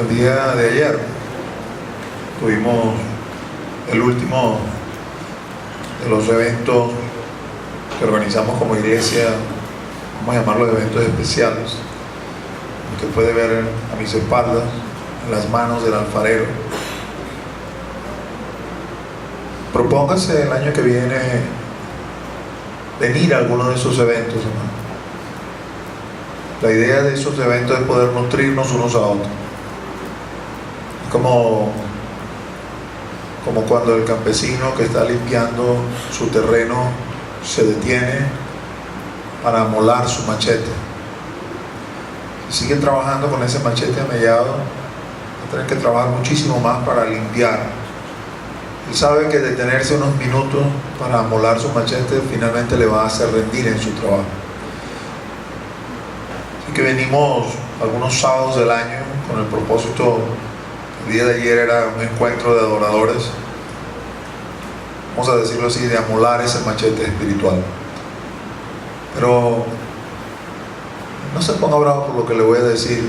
El día de ayer tuvimos el último de los eventos que organizamos como iglesia, vamos a llamarlos eventos especiales. Usted puede ver a mis espaldas, en las manos del alfarero. Propóngase el año que viene venir a alguno de esos eventos, hermano. La idea de esos eventos es poder nutrirnos unos a otros. Como cuando el campesino que está limpiando su terreno se detiene para amolar su machete. Si sigue trabajando con ese machete amellado, va a tener que trabajar muchísimo más para limpiar. Él sabe que detenerse unos minutos para amolar su machete finalmente le va a hacer rendir en su trabajo. Así que venimos algunos sábados del año con el propósito. El día de ayer era un encuentro de adoradores, vamos a decirlo así, de amolar ese machete espiritual. Pero no se ponga bravo por lo que le voy a decir.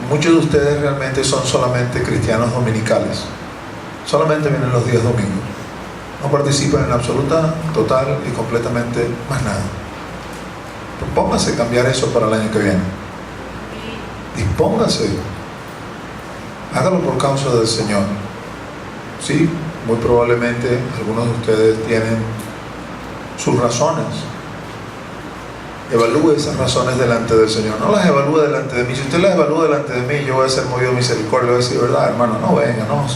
Muchos de ustedes realmente son solamente cristianos dominicales, solamente vienen los días domingos, no participan en absoluta, total y completamente más nada. Propóngase cambiar eso para el año que viene. Dispóngase. Hágalo por causa del Señor. Sí, muy probablemente algunos de ustedes tienen sus razones. Evalúe esas razones delante del Señor. No las evalúe delante de mí. Si usted las evalúa delante de mí, yo voy a ser movido de misericordia. Le voy a decir, verdad, hermano, no venga, no.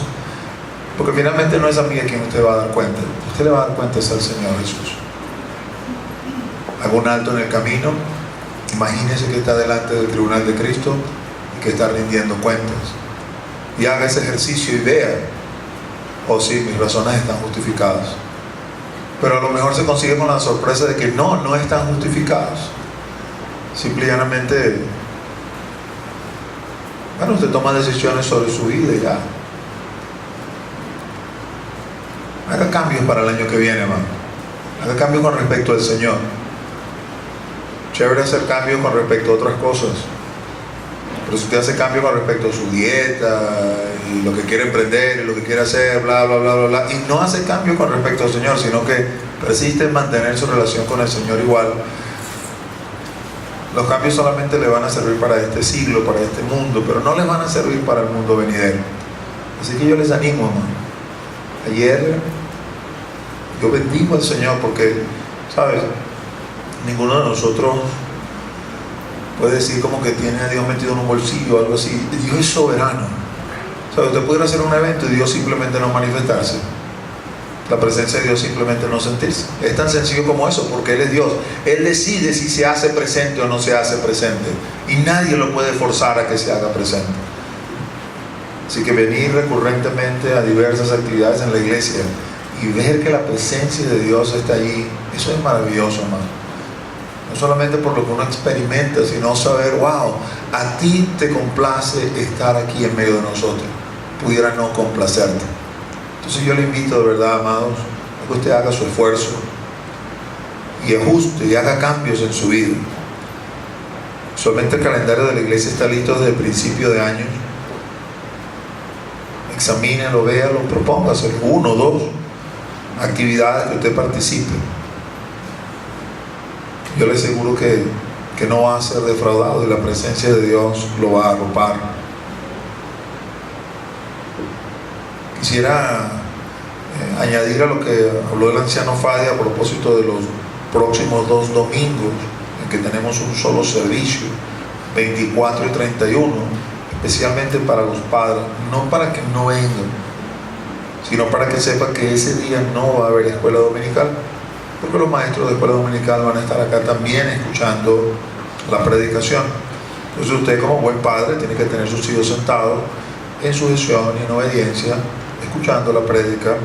Porque finalmente no es a mí a quien usted va a dar cuenta. Usted le va a dar cuenta al Señor Jesús. Haga un alto en el camino. Imagínese que está delante del tribunal de Cristo y que está rindiendo cuentas. Y haga ese ejercicio y vea, oh sí, mis razones están justificadas. Pero a lo mejor se consigue con la sorpresa de que no están justificadas. Simple y llanamente, bueno, usted toma decisiones sobre su vida y ya. Haga cambios para el año que viene, hermano. Haga cambios con respecto al Señor. Chévere hacer cambios con respecto a otras cosas. Pero si usted hace cambio con respecto a su dieta y lo que quiere emprender y lo que quiere hacer, bla, bla, bla, bla, bla, y no hace cambio con respecto al Señor, sino que persiste en mantener su relación con el Señor igual, los cambios solamente le van a servir para este siglo, para este mundo, pero no les van a servir para el mundo venidero. Así que yo les animo, hermano. Ayer yo bendigo al Señor porque, ¿sabes? Ninguno de nosotros puede decir como que tiene a Dios metido en un bolsillo o algo así. Dios es soberano. O sea, usted pudiera hacer un evento y Dios simplemente no manifestarse. La presencia de Dios simplemente no sentirse. Es tan sencillo como eso, porque Él es Dios. Él decide si se hace presente o no se hace presente. Y nadie lo puede forzar a que se haga presente. Así que venir recurrentemente a diversas actividades en la iglesia y ver que la presencia de Dios está allí, eso es maravilloso, hermano. No solamente por lo que uno experimenta, sino saber, wow, a ti te complace estar aquí en medio de nosotros. Pudiera no complacerte. Entonces yo le invito de verdad, amados, a que usted haga su esfuerzo y ajuste y haga cambios en su vida. Solamente el calendario de la iglesia está listo desde el principio de año. Examínelo, véalo, propóngase 1 o 2 actividades que usted participe. Yo le aseguro que no va a ser defraudado y la presencia de Dios lo va a arropar. Quisiera añadir a lo que habló el anciano Fadi a propósito de los próximos 2 domingos en que tenemos un solo servicio, 24 y 31, especialmente para los padres, no para que no vengan, sino para que sepan que ese día no va a haber escuela dominical, porque los maestros de escuela dominical van a estar acá también escuchando la predicación. Entonces usted, como buen padre, tiene que tener sus hijos sentados en sujeción y en obediencia, escuchando la prédica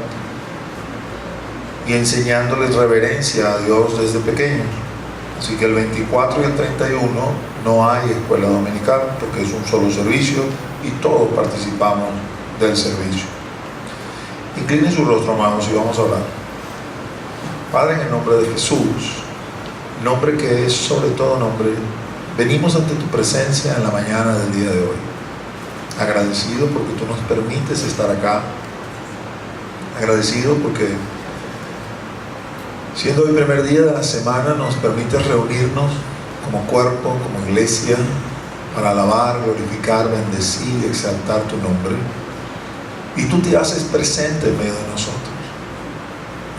y enseñándoles reverencia a Dios desde pequeños. Así que el 24 y el 31 no hay escuela dominical, porque es un solo servicio y todos participamos del servicio. Incline su rostro, amados, y vamos a orar. Padre, en el nombre de Jesús, nombre que es sobre todo nombre, venimos ante tu presencia en la mañana del día de hoy. agradecido porque tú nos permites estar acá, agradecido porque siendo el primer día de la semana nos permites reunirnos como cuerpo, como iglesia, para alabar, glorificar, bendecir y exaltar tu nombre. Y tú te haces presente en medio de nosotros.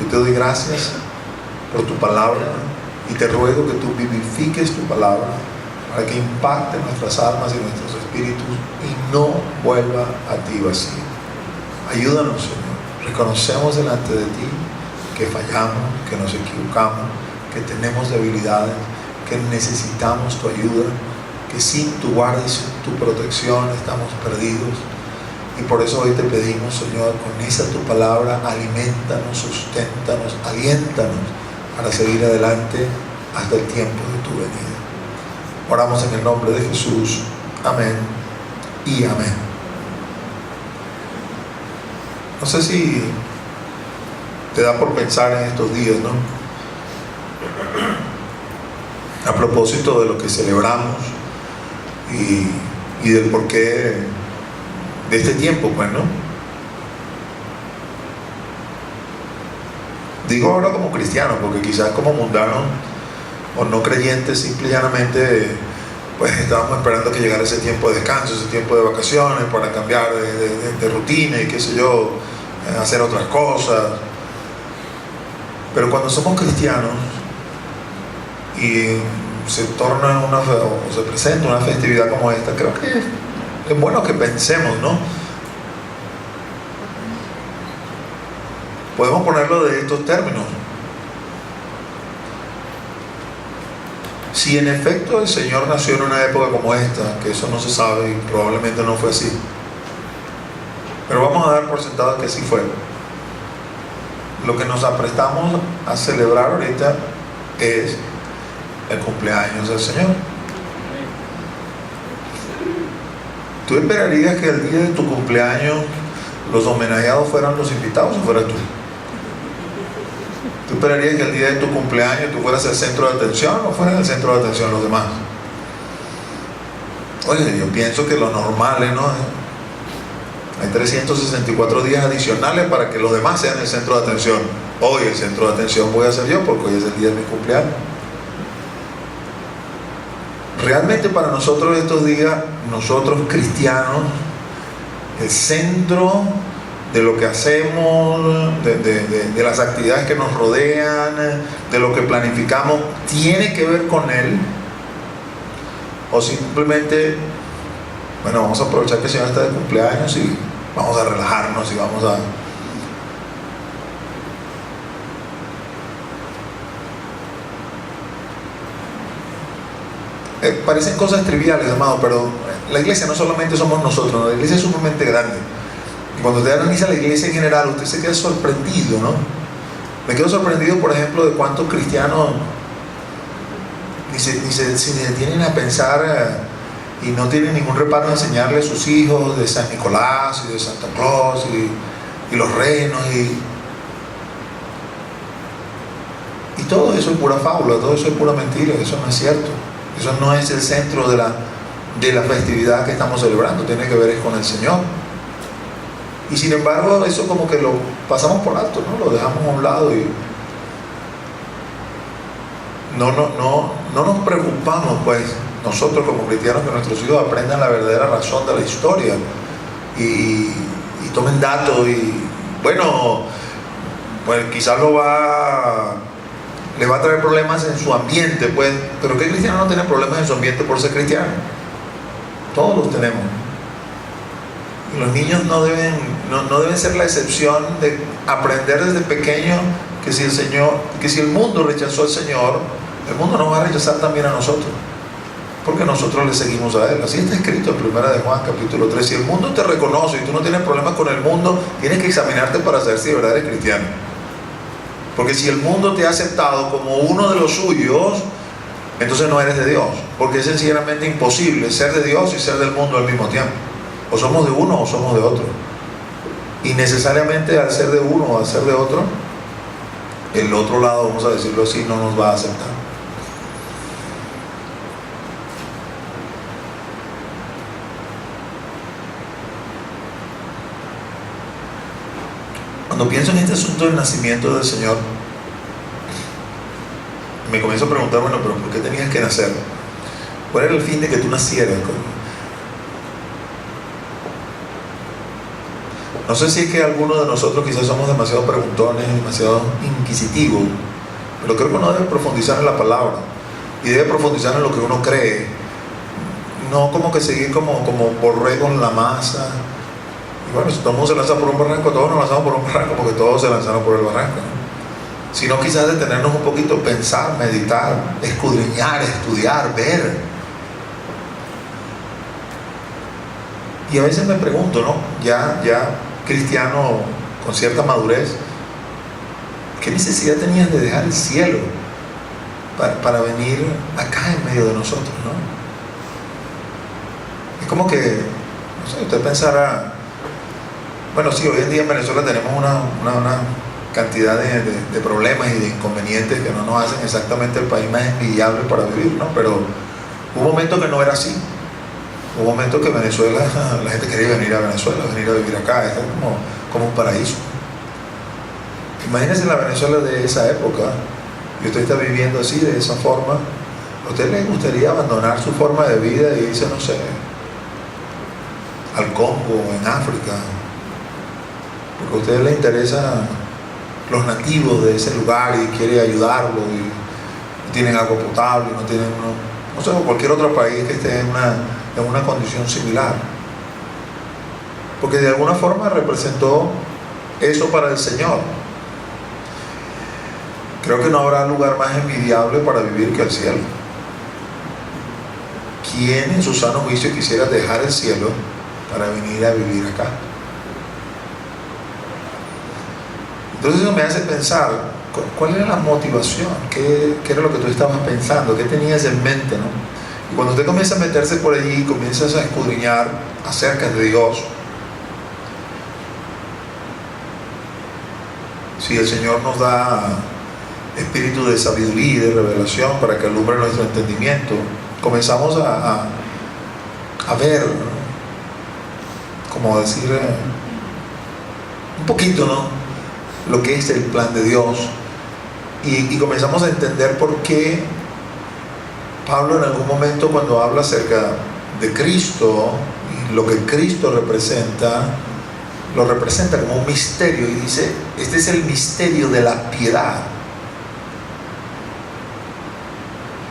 Yo te doy gracias por tu palabra y te ruego que tú vivifiques tu palabra para que impacte nuestras almas y nuestros espíritus y no vuelva a ti vacío. Ayúdanos, Señor. Reconocemos delante de ti que fallamos, que nos equivocamos, que tenemos debilidades, que necesitamos tu ayuda, que sin tu guarda y sin tu protección estamos perdidos. Y por eso hoy te pedimos, Señor, con esa tu palabra, alimentanos, susténtanos, aliéntanos para seguir adelante hasta el tiempo de tu venida. Oramos en el nombre de Jesús. Amén y amén. No sé si te da por pensar en estos días, ¿no? A propósito de lo que celebramos y del porqué de este tiempo, pues, ¿no? Digo ahora como cristiano, porque quizás como mundanos o no creyentes, simple y llanamente, pues estábamos esperando que llegara ese tiempo de descanso, ese tiempo de vacaciones, para cambiar de rutina y qué sé yo, hacer otras cosas. Pero cuando somos cristianos y se torna o se presenta una festividad como esta, creo que es bueno que pensemos, ¿no? Podemos ponerlo de estos términos. Si en efecto el Señor nació en una época como esta, que eso no se sabe y probablemente no fue así, pero vamos a dar por sentado que sí fue. Lo que nos aprestamos a celebrar ahorita es el cumpleaños del Señor. ¿Tú esperarías que el día de tu cumpleaños los homenajeados fueran los invitados o fueras tú? ¿Tú esperarías que el día de tu cumpleaños tú fueras el centro de atención o fueran el centro de atención los demás? Oye, yo pienso que lo normal es, ¿no? Hay 364 días adicionales para que los demás sean el centro de atención. Hoy el centro de atención voy a ser yo porque hoy es el día de mi cumpleaños. Realmente para nosotros estos días, nosotros cristianos, el centro de lo que hacemos, de las actividades que nos rodean, de lo que planificamos, tiene que ver con Él, o simplemente, bueno, vamos a aprovechar que el Señor está de cumpleaños y vamos a relajarnos y vamos a... Parecen cosas triviales, amado, pero la iglesia no solamente somos nosotros, la iglesia es sumamente grande. Y cuando usted analiza la iglesia en general, usted se queda sorprendido, ¿no? Me quedo sorprendido, por ejemplo, de cuántos cristianos ni se detienen a pensar y no tienen ningún reparo en enseñarle a sus hijos de San Nicolás y de Santa Claus y los renos y todo eso es pura fábula, todo eso es pura mentira, eso no es cierto. Eso no es el centro de la festividad que estamos celebrando, tiene que ver con el Señor. Y sin embargo, eso como que lo pasamos por alto, ¿no? Lo dejamos a un lado y no nos preocupamos, pues, nosotros como cristianos, que nuestros hijos aprendan la verdadera razón de la historia y tomen datos y, bueno, pues quizás le va a traer problemas en su ambiente, pues, pero ¿qué cristiano no tiene problemas en su ambiente por ser cristiano? Todos los tenemos. Y los niños no deben ser la excepción de aprender desde pequeño que si el mundo rechazó al Señor, el mundo nos va a rechazar también a nosotros, porque nosotros le seguimos a Él. Así está escrito en 1 de Juan capítulo 3. Si el mundo te reconoce y tú no tienes problemas con el mundo, tienes que examinarte para saber si de verdad eres cristiano. Porque si el mundo te ha aceptado como uno de los suyos, entonces no eres de Dios, porque es sencillamente imposible ser de Dios y ser del mundo al mismo tiempo. O somos de uno o somos de otro, y necesariamente al ser de uno o al ser de otro, el otro lado, vamos a decirlo así, no nos va a aceptar. Cuando pienso en este asunto del nacimiento del Señor, me comienzo a preguntar, bueno, pero ¿por qué tenías que nacer? ¿Cuál era el fin de que tú nacieras? No sé si es que algunos de nosotros quizás somos demasiado preguntones, demasiado inquisitivos, pero creo que uno debe profundizar en la palabra y debe profundizar en lo que uno cree, no como que seguir como borrego en la masa. Y bueno, si todo el mundo se lanza por un barranco, todos nos lanzamos por un barranco porque todos se lanzaron por el barranco, ¿no? Sino quizás detenernos un poquito, pensar, meditar, escudriñar, estudiar, ver. Y a veces me pregunto, ¿no? Ya cristiano con cierta madurez, ¿qué necesidad tenías de dejar el cielo para venir acá en medio de nosotros, ¿no? Es como que, no sé, usted pensará, bueno, sí, hoy en día en Venezuela tenemos una cantidad de problemas y de inconvenientes que no nos hacen exactamente el país más envidiable para vivir, ¿no? Pero hubo un momento que no era así. Hubo un momento que Venezuela, la gente quería venir a Venezuela, venir a vivir acá, esto es como un paraíso. Imagínense la Venezuela de esa época, y usted está viviendo así, de esa forma. ¿A usted le gustaría abandonar su forma de vida e irse, no sé, al Congo, en África? Porque a usted le interesan los nativos de ese lugar y quiere ayudarlos y no tienen agua potable, no tienen, no sé, cualquier otro país que esté en una condición similar, porque de alguna forma representó eso para el Señor. Creo que no habrá lugar más envidiable para vivir que el cielo. ¿Quién en su sano juicio quisiera dejar el cielo para venir a vivir acá? Entonces eso me hace pensar, ¿cuál era la motivación? ¿Qué era lo que tú estabas pensando? ¿Qué tenías en mente, no? Y cuando usted comienza a meterse por allí, comienzas a escudriñar acerca de Dios, si el Señor nos da espíritu de sabiduría y de revelación para que alumbre nuestro entendimiento, comenzamos a ver, ¿no? Como decir, un poquito, ¿no?, lo que es el plan de Dios, y comenzamos a entender por qué Pablo en algún momento, cuando habla acerca de Cristo y lo que Cristo representa, lo representa como un misterio y dice, este es el misterio de la piedad.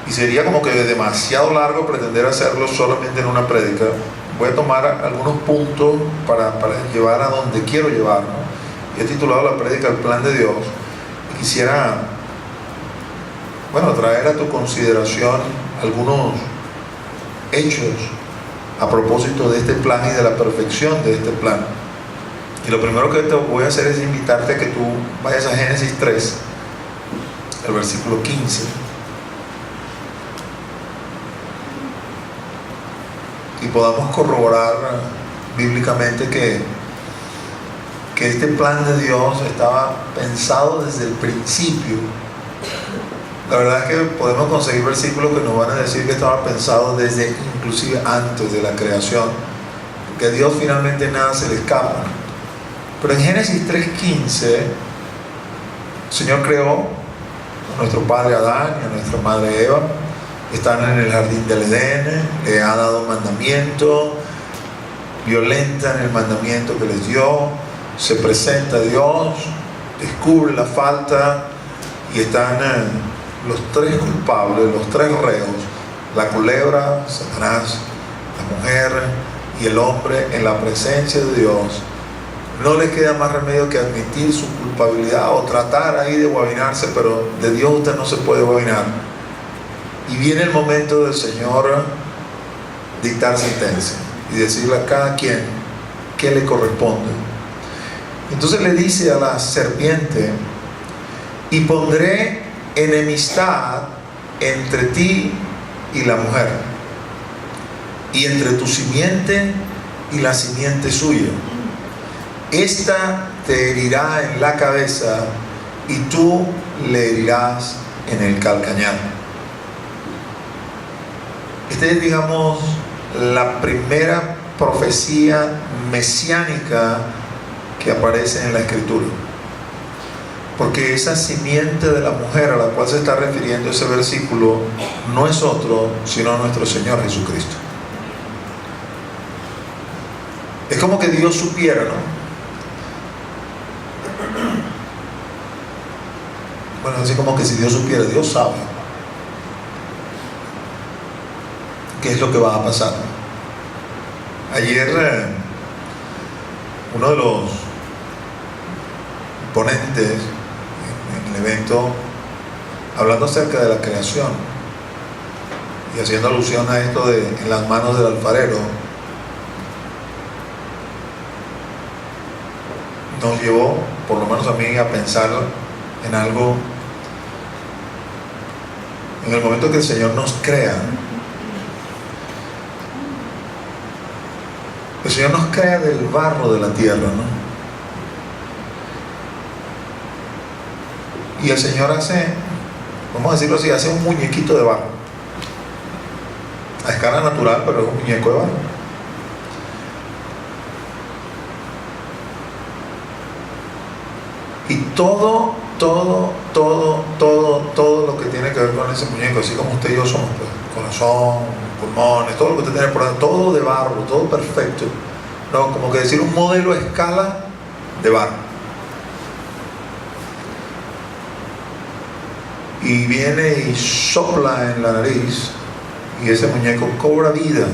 Y sería como que demasiado largo pretender hacerlo solamente en una prédica. Voy a tomar algunos puntos para llevar a donde quiero llevar, ¿no? Y he titulado la prédica El plan de Dios, y quisiera, bueno, traer a tu consideración algunos hechos a propósito de este plan y de la perfección de este plan. Y lo primero que te voy a hacer es invitarte a que tú vayas a Génesis 3, el versículo 15, y podamos corroborar bíblicamente que este plan de Dios estaba pensado desde el principio. La verdad es que podemos conseguir versículos que nos van a decir que estaba pensado desde inclusive antes de la creación, que Dios finalmente nada se le escapa. Pero en Génesis 3:15 el Señor creó a nuestro padre Adán y a nuestra madre Eva. Están en el jardín del Edén, le ha dado un mandamiento, violentan el mandamiento que les dio, se presenta a Dios, descubre la falta y están los tres culpables, los tres reos, la culebra, Satanás, la mujer y el hombre en la presencia de Dios. No les queda más remedio que admitir su culpabilidad o tratar ahí de guabinarse, pero de Dios usted no se puede guabinar. Y viene el momento del Señor dictar sentencia y decirle a cada quien qué le corresponde. Entonces le dice a la serpiente: y pondré enemistad entre ti y la mujer, y entre tu simiente y la simiente suya. Esta te herirá en la cabeza y tú le herirás en el calcañar. Esta es, digamos, la primera profecía mesiánica que aparece en la Escritura. Porque esa simiente de la mujer a la cual se está refiriendo ese versículo no es otro sino nuestro Señor Jesucristo. Es como que Dios supiera, ¿no? Bueno, así como que si Dios supiera, Dios sabe qué es lo que va a pasar. Ayer uno de los ponentes en el evento, hablando acerca de la creación y haciendo alusión a esto de en las manos del alfarero, nos llevó, por lo menos a mí, a pensar en algo. En el momento que el Señor nos crea, el Señor nos crea del barro de la tierra, ¿no? Y el Señor hace, vamos a decirlo así, hace un muñequito de barro. A escala natural, pero es un muñeco de barro. Y todo lo que tiene que ver con ese muñeco, así como usted y yo somos, pues, corazón, pulmones, todo lo que usted tiene por dentro, todo de barro, todo perfecto. No, como que decir un modelo a escala de barro. Y viene y sopla en la nariz y ese muñeco cobra vida.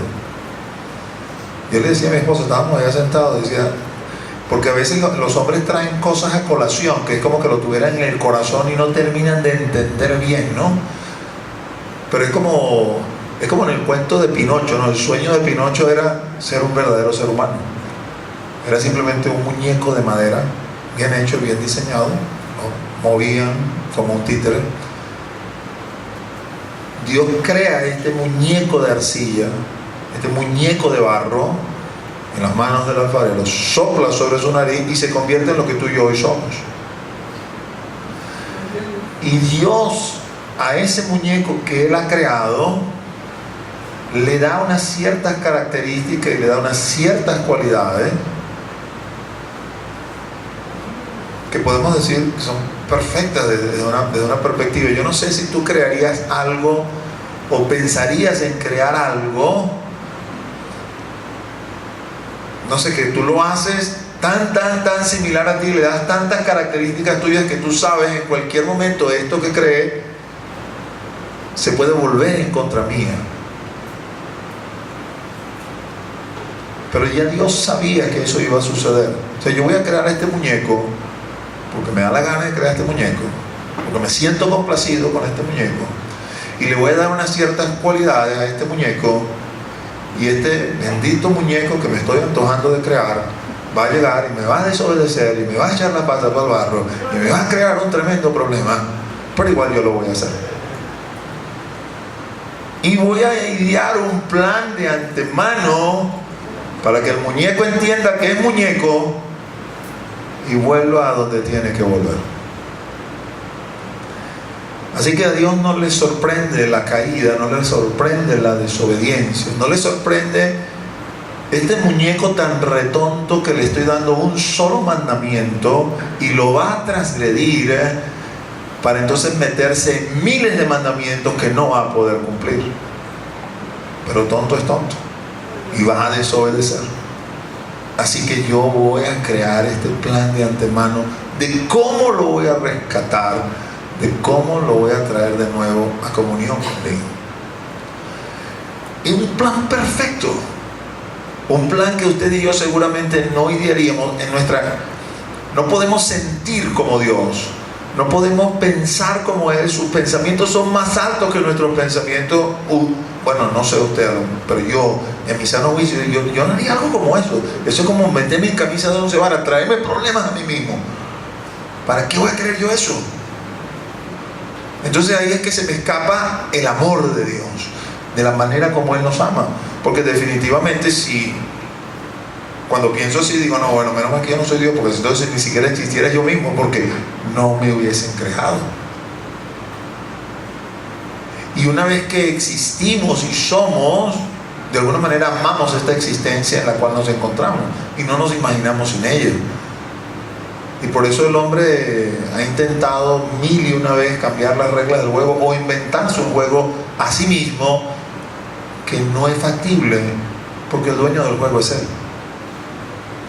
Yo le decía a mi esposa, estábamos allá sentados, decía, porque a veces los hombres traen cosas a colación, que es como que lo tuvieran en el corazón y no terminan de entender bien, ¿no? Pero es como en el cuento de Pinocho, ¿no? El sueño de Pinocho era ser un verdadero ser humano. Era simplemente un muñeco de madera, bien hecho, bien diseñado, ¿no? Movían como un títere. Dios crea este muñeco de arcilla, este muñeco de barro, en las manos del alfarero, sopla sobre su nariz y se convierte en lo que tú y yo hoy somos. Y Dios a ese muñeco que Él ha creado le da unas ciertas características y le da unas ciertas cualidades que podemos decir que son perfectas desde una perspectiva. Yo no sé si tú crearías algo o pensarías en crear algo, no sé, que tú lo haces tan similar a ti, le das tantas características tuyas que tú sabes en cualquier momento esto que cree se puede volver en contra mía. Pero ya Dios sabía que eso iba a suceder. O sea, yo voy a crear este muñeco porque me da la gana de crear este muñeco, porque me siento complacido con este muñeco, y le voy a dar unas ciertas cualidades a este muñeco, y este bendito muñeco que me estoy antojando de crear va a llegar y me va a desobedecer y me va a echar la pata para el barro y me va a crear un tremendo problema, pero igual yo lo voy a hacer. Y voy a idear un plan de antemano para que el muñeco entienda que es muñeco y vuelva a donde tiene que volver. Así que a Dios no le sorprende la caída, no le sorprende la desobediencia, no le sorprende este muñeco tan retonto que le estoy dando un solo mandamiento y lo va a transgredir para entonces meterse en miles de mandamientos que no va a poder cumplir. Pero tonto es tonto y va a desobedecer. Así que yo voy a crear este plan de antemano de cómo lo voy a rescatar, de cómo lo voy a traer de nuevo a comunión conmigo. Y un plan perfecto, un plan que usted y yo seguramente no idearíamos en nuestra... No podemos sentir como Dios, no podemos pensar como Él. Sus pensamientos son más altos que nuestros pensamientos. Bueno, no sé usted, pero yo, en mi sano juicio, yo no haría algo como eso. Eso es como meterme en camisa de 11 varas, traerme problemas a mí mismo. ¿Para qué voy a creer yo eso? Entonces ahí es que se me escapa el amor de Dios, de la manera como Él nos ama. Porque definitivamente si cuando pienso así digo, no, bueno, menos mal que yo no soy Dios, porque entonces ni siquiera existiera yo mismo, porque no me hubiesen creado. Y una vez que existimos y somos, de alguna manera amamos esta existencia en la cual nos encontramos y no nos imaginamos sin ella. Y por eso el hombre ha intentado mil y una vez cambiar las reglas del juego o inventarse un juego a sí mismo que no es factible, porque el dueño del juego es él.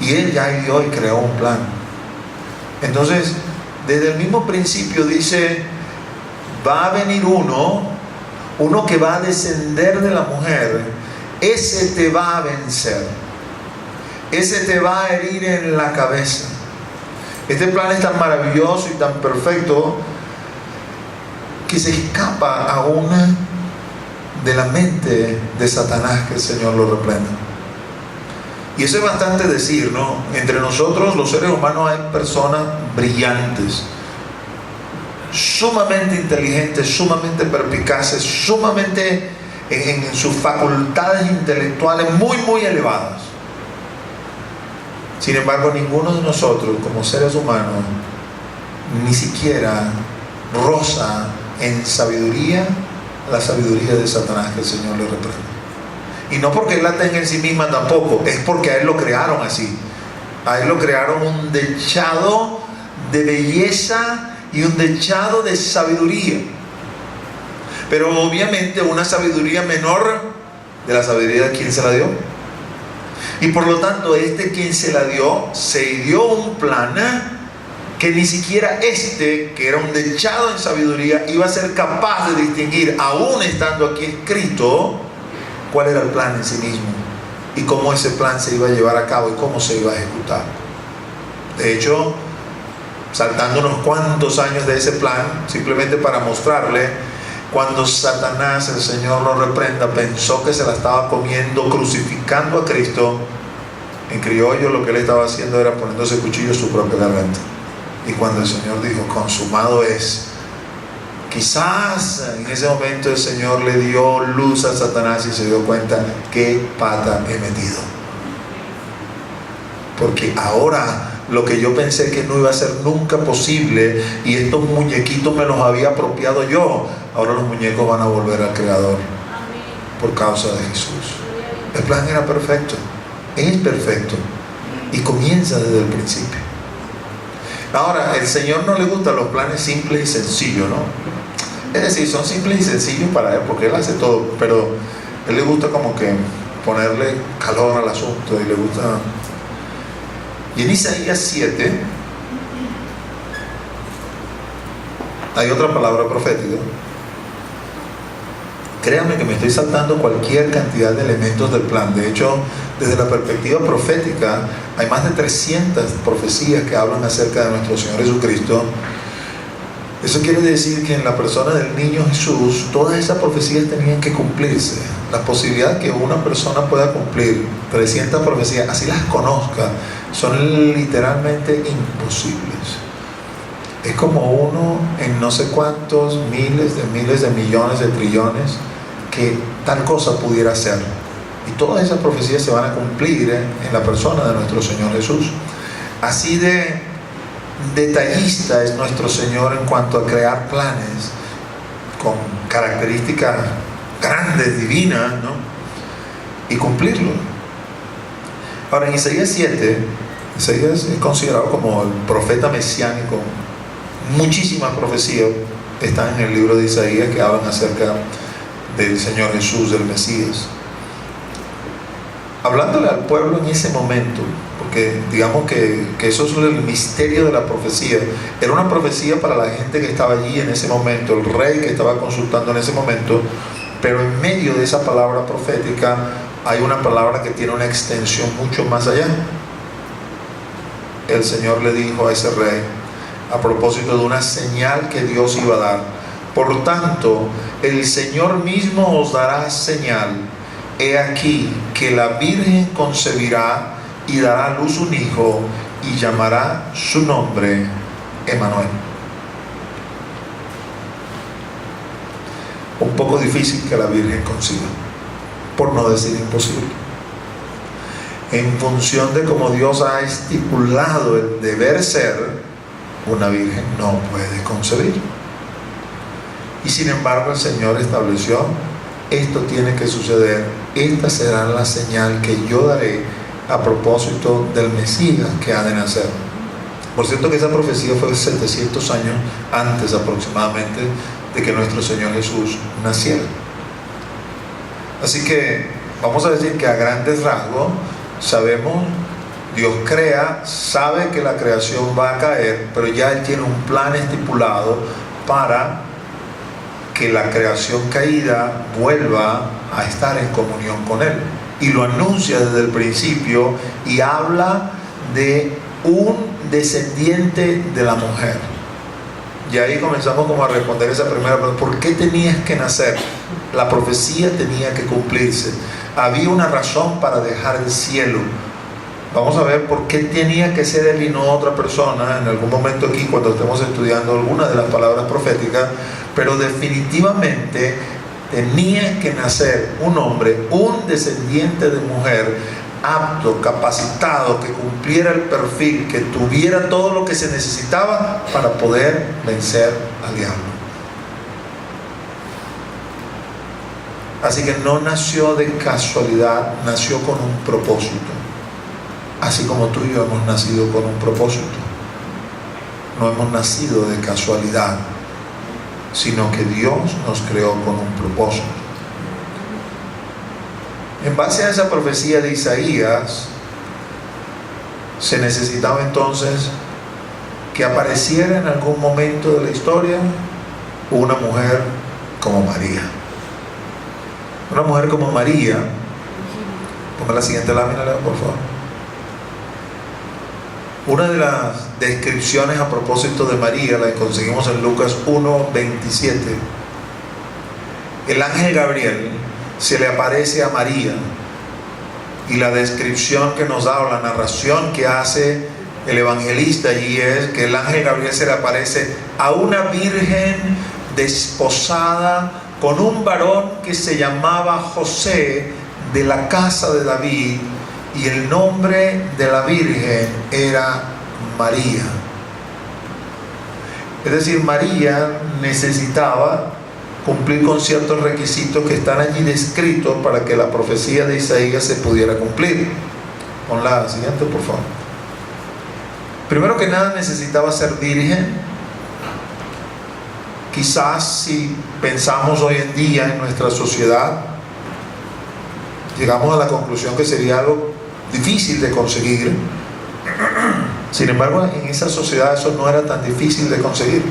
Y él ya ideó y creó un plan. Entonces, desde el mismo principio dice, va a venir uno que va a descender de la mujer, ese te va a vencer, ese te va a herir en la cabeza. Este plan es tan maravilloso y tan perfecto que se escapa aún de la mente de Satanás, que el Señor lo reprenda. Y eso es bastante decir, ¿no? Entre nosotros los seres humanos hay personas brillantes, sumamente inteligentes, sumamente perspicaces, sumamente en sus facultades intelectuales muy elevadas. Sin embargo, ninguno de nosotros como seres humanos ni siquiera roza en sabiduría la sabiduría de Satanás, que el Señor le reprende. Y no porque él la tenga en sí misma tampoco, es porque a él lo crearon así. A él lo crearon un dechado de belleza y un dechado de sabiduría, pero obviamente una sabiduría menor de la sabiduría de quien se la dio. Y por lo tanto, quien se la dio, se dio un plan que ni siquiera que era un dechado en sabiduría, iba a ser capaz de distinguir, aún estando aquí escrito, cuál era el plan en sí mismo y cómo ese plan se iba a llevar a cabo y cómo se iba a ejecutar. De hecho, saltando unos cuantos años de ese plan, simplemente para mostrarle, cuando Satanás, el Señor lo reprenda, pensó que se la estaba comiendo crucificando a Cristo, en criollo lo que él estaba haciendo era poniéndose cuchillo en su propia garganta. Y cuando el Señor dijo, consumado es, quizás en ese momento el Señor le dio luz a Satanás y se dio cuenta, qué pata he metido. Porque ahora lo que yo pensé que no iba a ser nunca posible, y estos muñequitos me los había apropiado yo, ahora los muñecos van a volver al Creador por causa de Jesús. El plan era perfecto, es perfecto, y comienza desde el principio. Ahora, el Señor no le gustan los planes simples y sencillos, ¿no? Es decir, son simples y sencillos para Él, porque Él hace todo, pero a Él le gusta como que ponerle calor al asunto, y le gusta. Y en Isaías 7 hay otra palabra profética. Créanme que me estoy saltando cualquier cantidad de elementos del plan. De hecho, desde la perspectiva profética, hay más de 300 profecías que hablan acerca de nuestro Señor Jesucristo. Eso quiere decir que en la persona del niño Jesús, todas esas profecías tenían que cumplirse. La posibilidad que una persona pueda cumplir 300 profecías, así las conozca, son literalmente imposibles. Es como uno en no sé cuántos miles de millones de trillones que tal cosa pudiera ser. Y todas esas profecías se van a cumplir en la persona de nuestro Señor Jesús. Así de detallista es nuestro Señor en cuanto a crear planes con características grandes, divinas, ¿no? Y cumplirlo. Ahora, en Isaías 7, Isaías es considerado como el profeta mesiánico. Muchísimas profecías están en el libro de Isaías que hablan acerca del Señor Jesús, del Mesías. Hablándole al pueblo en ese momento, porque digamos que eso es el misterio de la profecía. Era una profecía para la gente que estaba allí en ese momento, el rey que estaba consultando en ese momento, pero en medio de esa palabra profética hay una palabra que tiene una extensión mucho más allá. El Señor le dijo a ese rey, a propósito de una señal que Dios iba a dar: por tanto, el Señor mismo os dará señal. He aquí que la Virgen concebirá y dará a luz un hijo, y llamará su nombre Emmanuel. Un poco difícil que la Virgen conciba, por no decir imposible. En función de cómo Dios ha estipulado el deber ser, una virgen no puede concebir. Y sin embargo el Señor estableció: esto tiene que suceder, esta será la señal que yo daré a propósito del Mesías que ha de nacer. Por cierto que esa profecía fue 700 años antes aproximadamente de que nuestro Señor Jesús naciera. Así que vamos a decir que a grandes rasgos sabemos, Dios crea, sabe que la creación va a caer, pero ya Él tiene un plan estipulado para que la creación caída vuelva a estar en comunión con Él. Y lo anuncia desde el principio y habla de un descendiente de la mujer. Y ahí comenzamos como a responder esa primera pregunta: ¿por qué tenías que nacer? La profecía tenía que cumplirse. Había una razón para dejar el cielo. Vamos a ver por qué tenía que ser él y no otra persona en algún momento aquí cuando estemos estudiando algunas de las palabras proféticas, pero definitivamente tenía que nacer un hombre, un descendiente de mujer, apto, capacitado, que cumpliera el perfil, que tuviera todo lo que se necesitaba para poder vencer al diablo. Así que no nació de casualidad, nació con un propósito. Así como tú y yo hemos nacido con un propósito. No hemos nacido de casualidad, sino que Dios nos creó con un propósito. En base a esa profecía de Isaías, se necesitaba entonces que apareciera en algún momento de la historia una mujer como María. Una mujer como María. Ponme la siguiente lámina, Leo, por favor. Una de las descripciones a propósito de María la conseguimos en Lucas 1:27. El ángel Gabriel se le aparece a María, y la descripción que nos da, o la narración que hace el evangelista allí, es que el ángel Gabriel se le aparece a una virgen desposada con un varón que se llamaba José, de la casa de David, y el nombre de la virgen era María. Es decir, María necesitaba cumplir con ciertos requisitos que están allí descritos para que la profecía de Isaías se pudiera cumplir. Pon la siguiente, por favor. Primero que nada, necesitaba ser virgen. Quizás si pensamos hoy en día en nuestra sociedad, llegamos a la conclusión que sería algo difícil de conseguir. Sin embargo, en esa sociedad eso no era tan difícil de conseguir.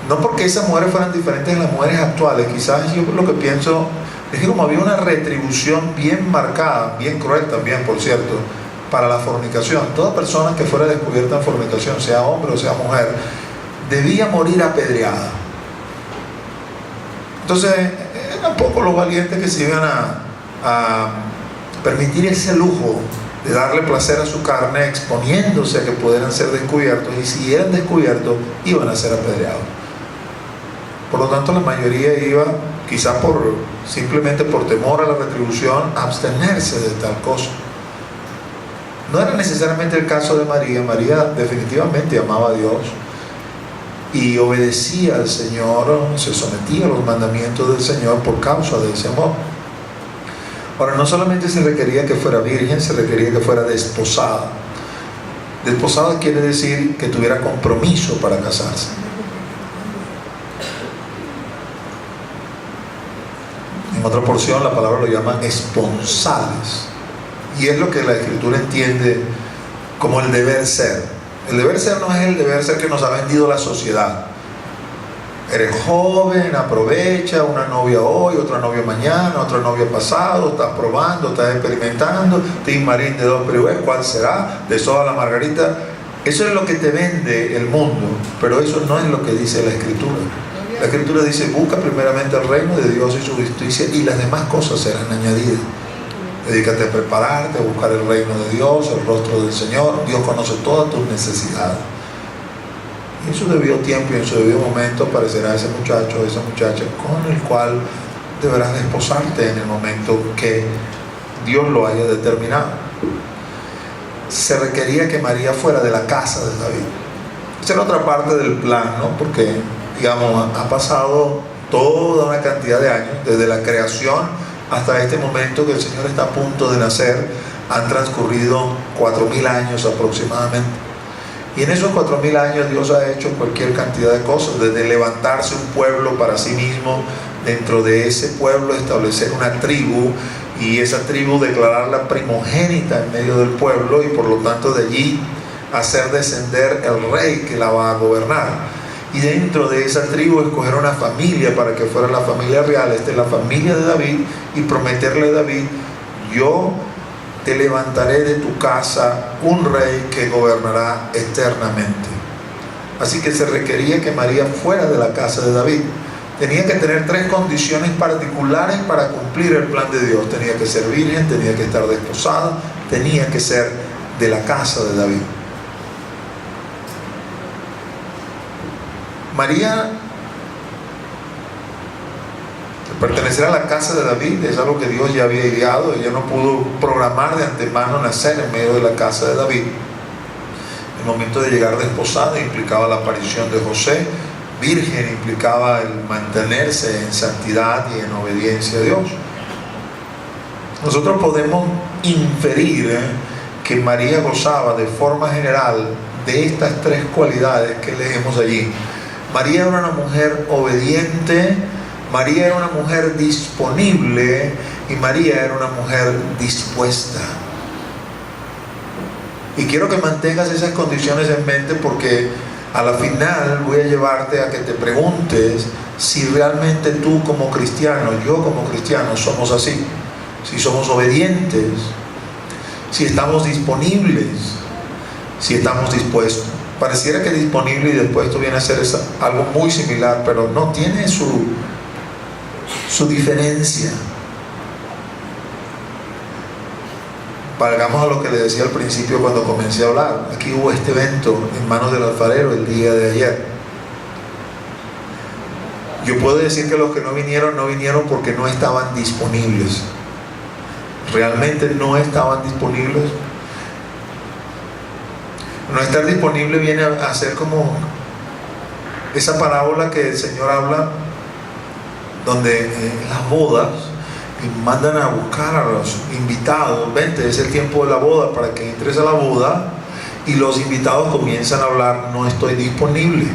No porque esas mujeres fueran diferentes de las mujeres actuales. Quizás yo lo que pienso es que como había una retribución bien marcada, bien cruel también, por cierto, para la fornicación, toda persona que fuera descubierta en fornicación, sea hombre o sea mujer, debía morir apedreada. Entonces eran pocos los valientes que se iban a permitir ese lujo de darle placer a su carne, exponiéndose a que pudieran ser descubiertos, y si eran descubiertos iban a ser apedreados. Por lo tanto, la mayoría iba, quizás simplemente por temor a la retribución, a abstenerse de tal cosa. No era necesariamente el caso de María. María definitivamente amaba a Dios y obedecía al Señor, se sometía a los mandamientos del Señor por causa de ese amor. Ahora, no solamente se requería que fuera virgen, se requería que fuera desposada. Desposada quiere decir que tuviera compromiso para casarse. En otra porción la palabra lo llama esponsales, y es lo que la Escritura entiende como el deber ser. El deber ser no es el deber ser que nos ha vendido la sociedad. Eres joven, aprovecha, una novia hoy, otra novia mañana, otra novia pasado, estás probando, estás experimentando, Tim Marín de dos priues, ¿cuál será? De soda la margarita. Eso es lo que te vende el mundo, pero eso no es lo que dice la Escritura. La Escritura dice: busca primeramente el reino de Dios y su justicia, y las demás cosas serán añadidas. Dedícate a prepararte, a buscar el reino de Dios, el rostro del Señor. Dios conoce todas tus necesidades. Y en su debido tiempo y en su debido momento aparecerá ese muchacho o esa muchacha con el cual deberás desposarte en el momento que Dios lo haya determinado. Se requería que María fuera de la casa de David. Esa era otra parte del plan, ¿no? Porque, digamos, ha pasado toda una cantidad de años desde la creación hasta este momento que el Señor está a punto de nacer, han transcurrido 4000 años aproximadamente. Y en esos 4000 años Dios ha hecho cualquier cantidad de cosas, desde levantarse un pueblo para sí mismo, dentro de ese pueblo establecer una tribu, y esa tribu declararla primogénita en medio del pueblo, y por lo tanto de allí hacer descender el rey que la va a gobernar. Y dentro de esa tribu escoger una familia para que fuera la familia real, esta es la familia de David, y prometerle a David: yo te levantaré de tu casa un rey que gobernará eternamente. Así que se requería que María fuera de la casa de David. Tenía que tener 3 condiciones particulares para cumplir el plan de Dios. Tenía que ser virgen, tenía que estar desposada, tenía que ser de la casa de David. María, pertenecer a la casa de David es algo que Dios ya había ideado. Ella no pudo programar de antemano nacer en medio de la casa de David. El momento de llegar desposada implicaba la aparición de José. Virgen implicaba el mantenerse en santidad y en obediencia a Dios. Nosotros podemos inferir que María gozaba de forma general de estas 3 cualidades que leemos allí. María era una mujer obediente, María era una mujer disponible y María era una mujer dispuesta. Y quiero que mantengas esas condiciones en mente, porque a la final voy a llevarte a que te preguntes si realmente tú como cristiano, yo como cristiano, somos así. Si somos obedientes, si estamos disponibles, si estamos dispuestos. Pareciera que disponible y dispuesto viene a ser algo muy similar, pero no tiene su diferencia. Valgamos a lo que le decía al principio cuando comencé a hablar. Aquí hubo este evento en manos del alfarero el día de ayer. Yo puedo decir que los que no vinieron porque no estaban disponibles. Realmente no estaban disponibles. No estar disponible viene a ser como esa parábola que el Señor habla, donde en las bodas mandan a buscar a los invitados: vente, es el tiempo de la boda, para que entres a la boda. Y los invitados comienzan a hablar: no estoy disponible,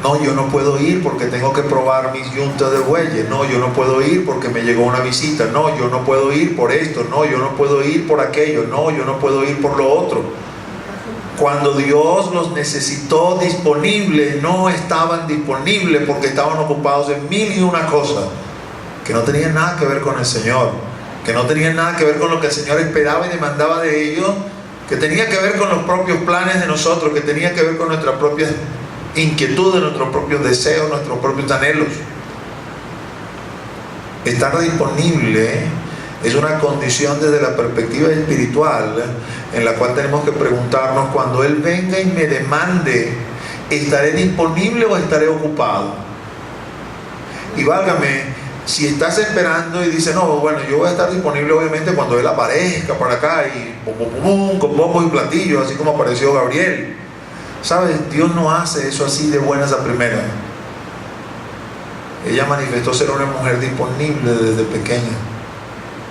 no, yo no puedo ir porque tengo que probar mis yuntas de bueyes, no, yo no puedo ir porque me llegó una visita, no, yo no puedo ir por esto, no, yo no puedo ir por aquello, no, yo no puedo ir por lo otro. Cuando Dios los necesitó disponibles, no estaban disponibles porque estaban ocupados en 1001 cosas que no tenían nada que ver con el Señor, que no tenían nada que ver con lo que el Señor esperaba y demandaba de ellos, que tenía que ver con los propios planes de nosotros, que tenía que ver con nuestras propias inquietudes, nuestros propios deseos, nuestros propios anhelos. Estar disponible es una condición desde la perspectiva espiritual, en la cual tenemos que preguntarnos: cuando Él venga y me demande, ¿estaré disponible o estaré ocupado? Y válgame, si estás esperando y dices: no, bueno, yo voy a estar disponible obviamente cuando Él aparezca por acá y pum, pum, pum, con bombos y platillos, así como apareció Gabriel. ¿Sabes? Dios no hace eso así de buenas a primeras. Ella manifestó ser una mujer disponible desde pequeña,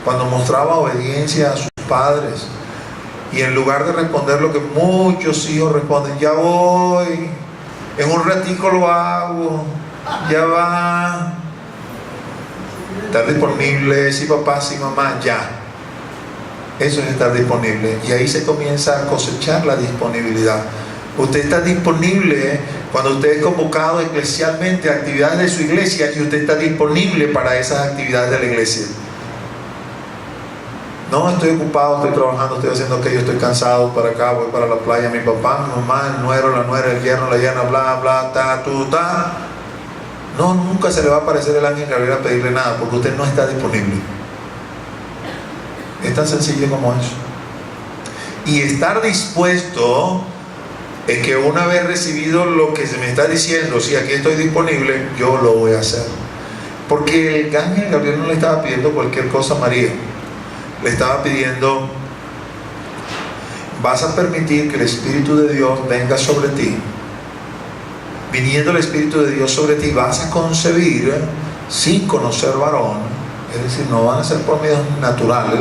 cuando mostraba obediencia a sus padres, y en lugar de responder lo que muchos hijos responden: ya voy, en un ratico lo hago, ya va. Estar disponible: sí papá, sí mamá, ya. Eso es estar disponible, y ahí se comienza a cosechar la disponibilidad. Usted está disponible cuando usted es convocado eclesialmente a actividades de su iglesia, y usted está disponible para esas actividades de la iglesia. No, estoy ocupado, estoy trabajando, estoy haciendo aquello, estoy cansado, para acá, voy para la playa, mi papá, mi mamá, el nuero, la nuera, el yerno, la yerna, bla, bla, ta, tu, ta. No, nunca se le va a aparecer el ángel Gabriel a pedirle nada, porque usted no está disponible. Es tan sencillo como eso. Y estar dispuesto es que una vez recibido lo que se me está diciendo, si aquí estoy disponible, yo lo voy a hacer. Porque el ángel Gabriel no le estaba pidiendo cualquier cosa a María. Le estaba pidiendo: vas a permitir que el Espíritu de Dios venga sobre ti. Viniendo el Espíritu de Dios sobre ti, vas a concebir sin conocer varón, es decir, no van a ser por medios naturales,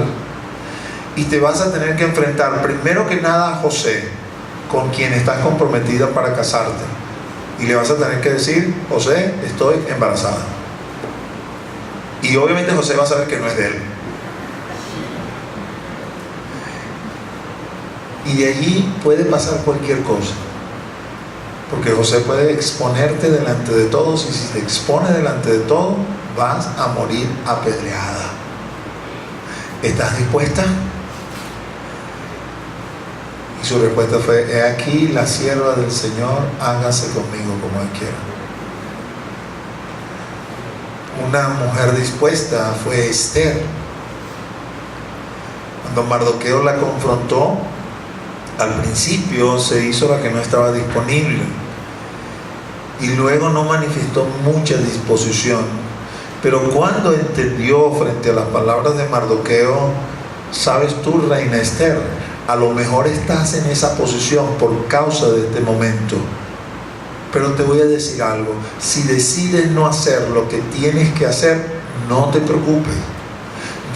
y te vas a tener que enfrentar primero que nada a José, con quien estás comprometida para casarte, y le vas a tener que decir: José, estoy embarazada. Y obviamente José va a saber que no es de él, y de allí puede pasar cualquier cosa, porque José puede exponerte delante de todos, y si te expone delante de todo, vas a morir apedreada. ¿Estás dispuesta? Y su respuesta fue: he aquí la sierva del Señor, hágase conmigo como Él quiera. Una mujer dispuesta fue Esther. Cuando Mardoqueo la confrontó, al principio se hizo la que no estaba disponible, y luego no manifestó mucha disposición. Pero cuando entendió frente a las palabras de Mardoqueo: sabes tú, reina Esther, a lo mejor estás en esa posición por causa de este momento, pero te voy a decir algo: si decides no hacer lo que tienes que hacer, no te preocupes,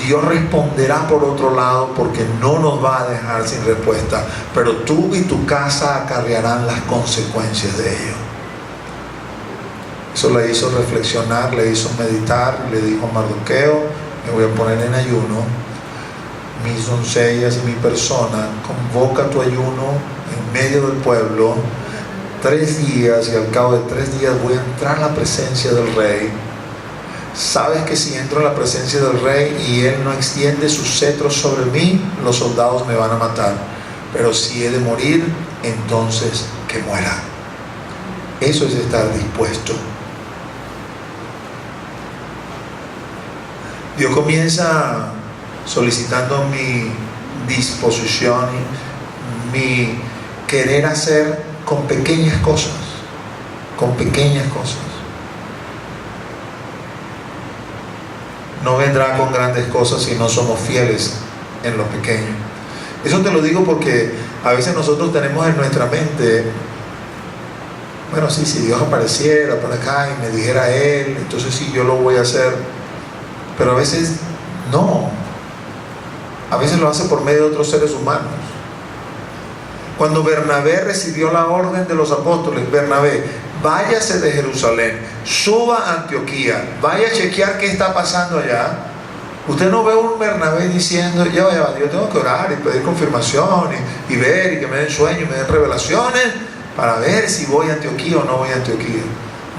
Dios responderá por otro lado, porque no nos va a dejar sin respuesta, pero tú y tu casa acarrearán las consecuencias de ello. Eso la hizo reflexionar, le hizo meditar, y le dijo a Mardoqueo: me voy a poner en ayuno, mis doncellas y mi persona, convoca tu ayuno en medio del pueblo 3 días, y al cabo de 3 días voy a entrar a la presencia del rey. Sabes que si entro a la presencia del rey y él no extiende sus cetros sobre mí, los soldados me van a matar, pero si he de morir, entonces que muera. Eso es estar dispuesto. Dios comienza solicitando mi disposición, mi querer hacer con pequeñas cosas, con pequeñas cosas. No vendrá con grandes cosas si no somos fieles en lo pequeño. Eso te lo digo porque a veces nosotros tenemos en nuestra mente: bueno, sí, si Dios apareciera por acá y me dijera Él, entonces sí, yo lo voy a hacer. Pero a veces no. A veces lo hace por medio de otros seres humanos. Cuando Bernabé recibió la orden de los apóstoles: Bernabé, váyase de Jerusalén, suba a Antioquía, vaya a chequear qué está pasando allá. Usted no ve un Bernabé diciendo: ya vaya, yo tengo que orar y pedir confirmación y ver, y que me den sueños, me den revelaciones para ver si voy a Antioquía o no voy a Antioquía.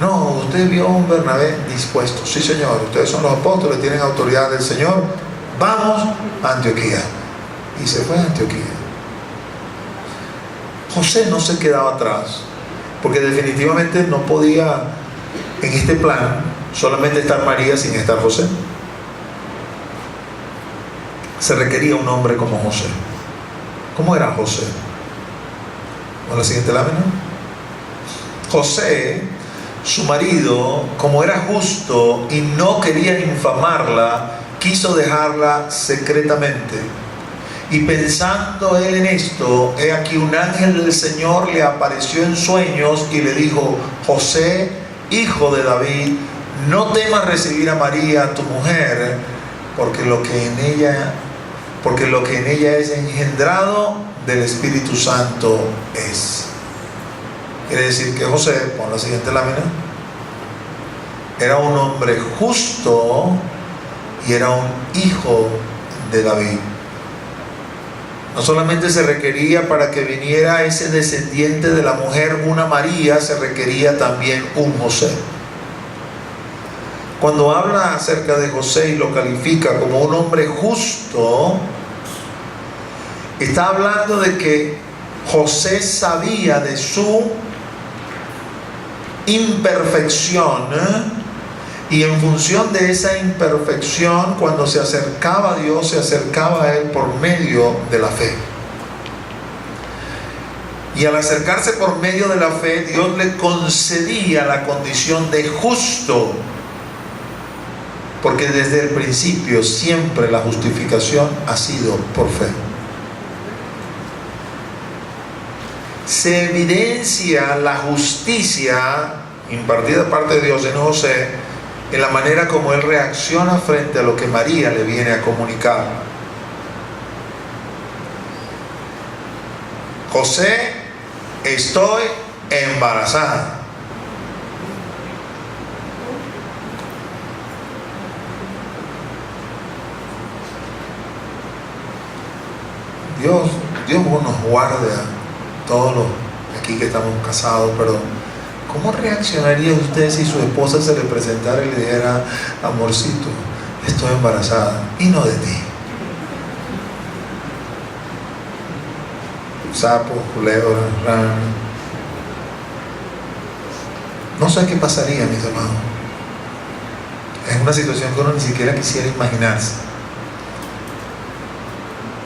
No, usted vio un Bernabé dispuesto: sí, Señor, ustedes son los apóstoles, tienen autoridad del Señor, vamos a Antioquía. Y se fue a Antioquía. José no se quedaba atrás, porque definitivamente no podía en este plan solamente estar María sin estar José. Se requería un hombre como José. ¿Cómo era José? Con la siguiente lámina. José, su marido, como era justo y no quería infamarla, quiso dejarla secretamente. Y pensando él en esto, he aquí un ángel del Señor le apareció en sueños y le dijo: José, hijo de David, no temas recibir a María, tu mujer, porque lo que en ella es engendrado del Espíritu Santo es. Quiere decir que José, pon la siguiente lámina, era un hombre justo y era un hijo de David. No solamente se requería para que viniera ese descendiente de la mujer una María, se requería también un José. Cuando habla acerca de José y lo califica como un hombre justo, está hablando de que José sabía de su imperfección, y en función de esa imperfección, cuando se acercaba a Dios, se acercaba a Él por medio de la fe. Y al acercarse por medio de la fe, Dios le concedía la condición de justo, porque desde el principio siempre la justificación ha sido por fe. Se evidencia la justicia impartida de parte de Dios en José en la manera como él reacciona frente a lo que María le viene a comunicar. José, estoy embarazada. Dios nos guarde a todos los aquí que estamos casados, pero ¿cómo reaccionaría usted si su esposa se le presentara y le dijera, amorcito, estoy embarazada y no de ti? Sapos, culebras, ranas. No sé qué pasaría, mis hermanos. Es una situación que uno ni siquiera quisiera imaginarse.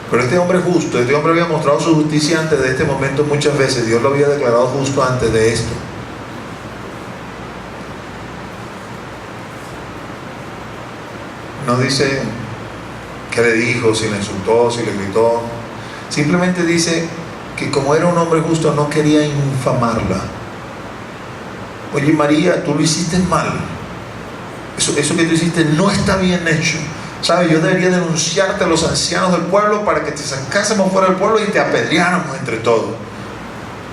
Pero este hombre justo, este hombre había mostrado su justicia antes de este momento muchas veces. Dios lo había declarado justo antes de esto. No dice qué le dijo, si le insultó, si le gritó. Simplemente dice que como era un hombre justo no quería infamarla. Oye, María, tú lo hiciste mal. Eso que tú hiciste no está bien hecho. ¿Sabes? Yo debería denunciarte a los ancianos del pueblo para que te sacásemos fuera del pueblo y te apedreáramos entre todos.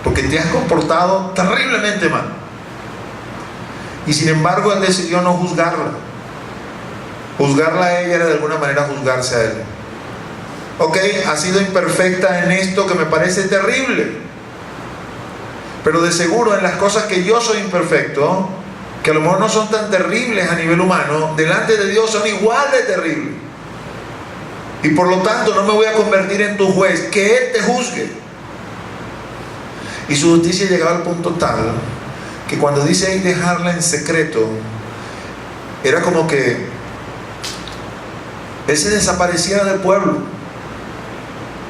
Porque te has comportado terriblemente mal. Y sin embargo, él decidió no juzgarla. Juzgarla a ella era de alguna manera juzgarse a él. Ok, ha sido imperfecta en esto que me parece terrible. Pero de seguro en las cosas que yo soy imperfecto, que a lo mejor no son tan terribles a nivel humano, delante de Dios son igual de terribles. Y por lo tanto no me voy a convertir en tu juez, que Él te juzgue. Y su justicia llegaba al punto tal que cuando dice ahí dejarla en secreto, era como que Él se desapareciera del pueblo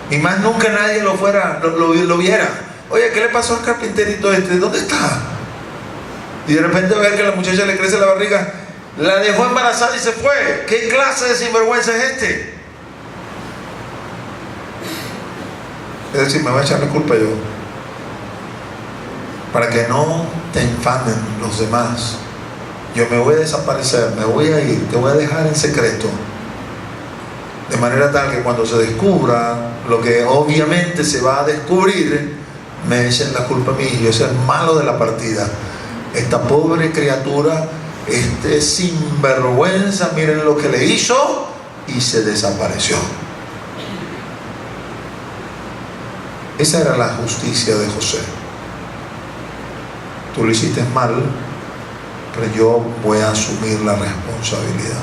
y más nunca nadie lo viera. Oye, ¿qué le pasó al carpinterito este? ¿Dónde está? Y de repente ver que a la muchacha le crece la barriga, la dejó embarazada y se fue. ¿Qué clase de sinvergüenza es este? Es decir, me voy a echar la culpa yo, para que no te infamen los demás. Yo me voy a desaparecer, me voy a ir, te voy a dejar en secreto, de manera tal que cuando se descubra lo que obviamente se va a descubrir, me echen la culpa a mí, yo soy el malo de la partida. Esta pobre criatura, este sinvergüenza, miren lo que le hizo, y se desapareció. Esa era la justicia de José. Tú lo hiciste mal, pero yo voy a asumir la responsabilidad.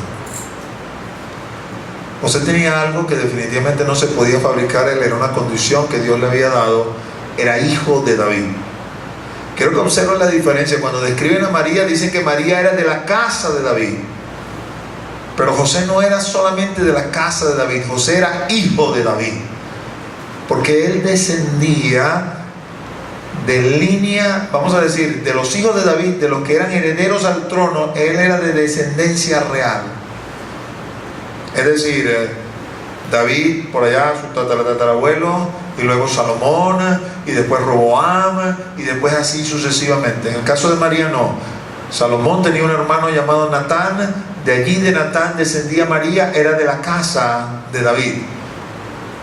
José tenía algo que definitivamente no se podía fabricar. Él era una condición que Dios le había dado. Era hijo de David. Quiero que observen la diferencia. Cuando describen a María, dicen que María era de la casa de David. Pero José no era solamente de la casa de David. José era hijo de David. Porque él descendía de línea, vamos a decir, de los hijos de David, de los que eran herederos al trono. Él era de descendencia real. Es decir, David por allá, su tatarabuelo, y luego Salomón, y después Roboam, y después así sucesivamente. En el caso de María no. Salomón tenía un hermano llamado Natán, de allí de Natán descendía María, era de la casa de David.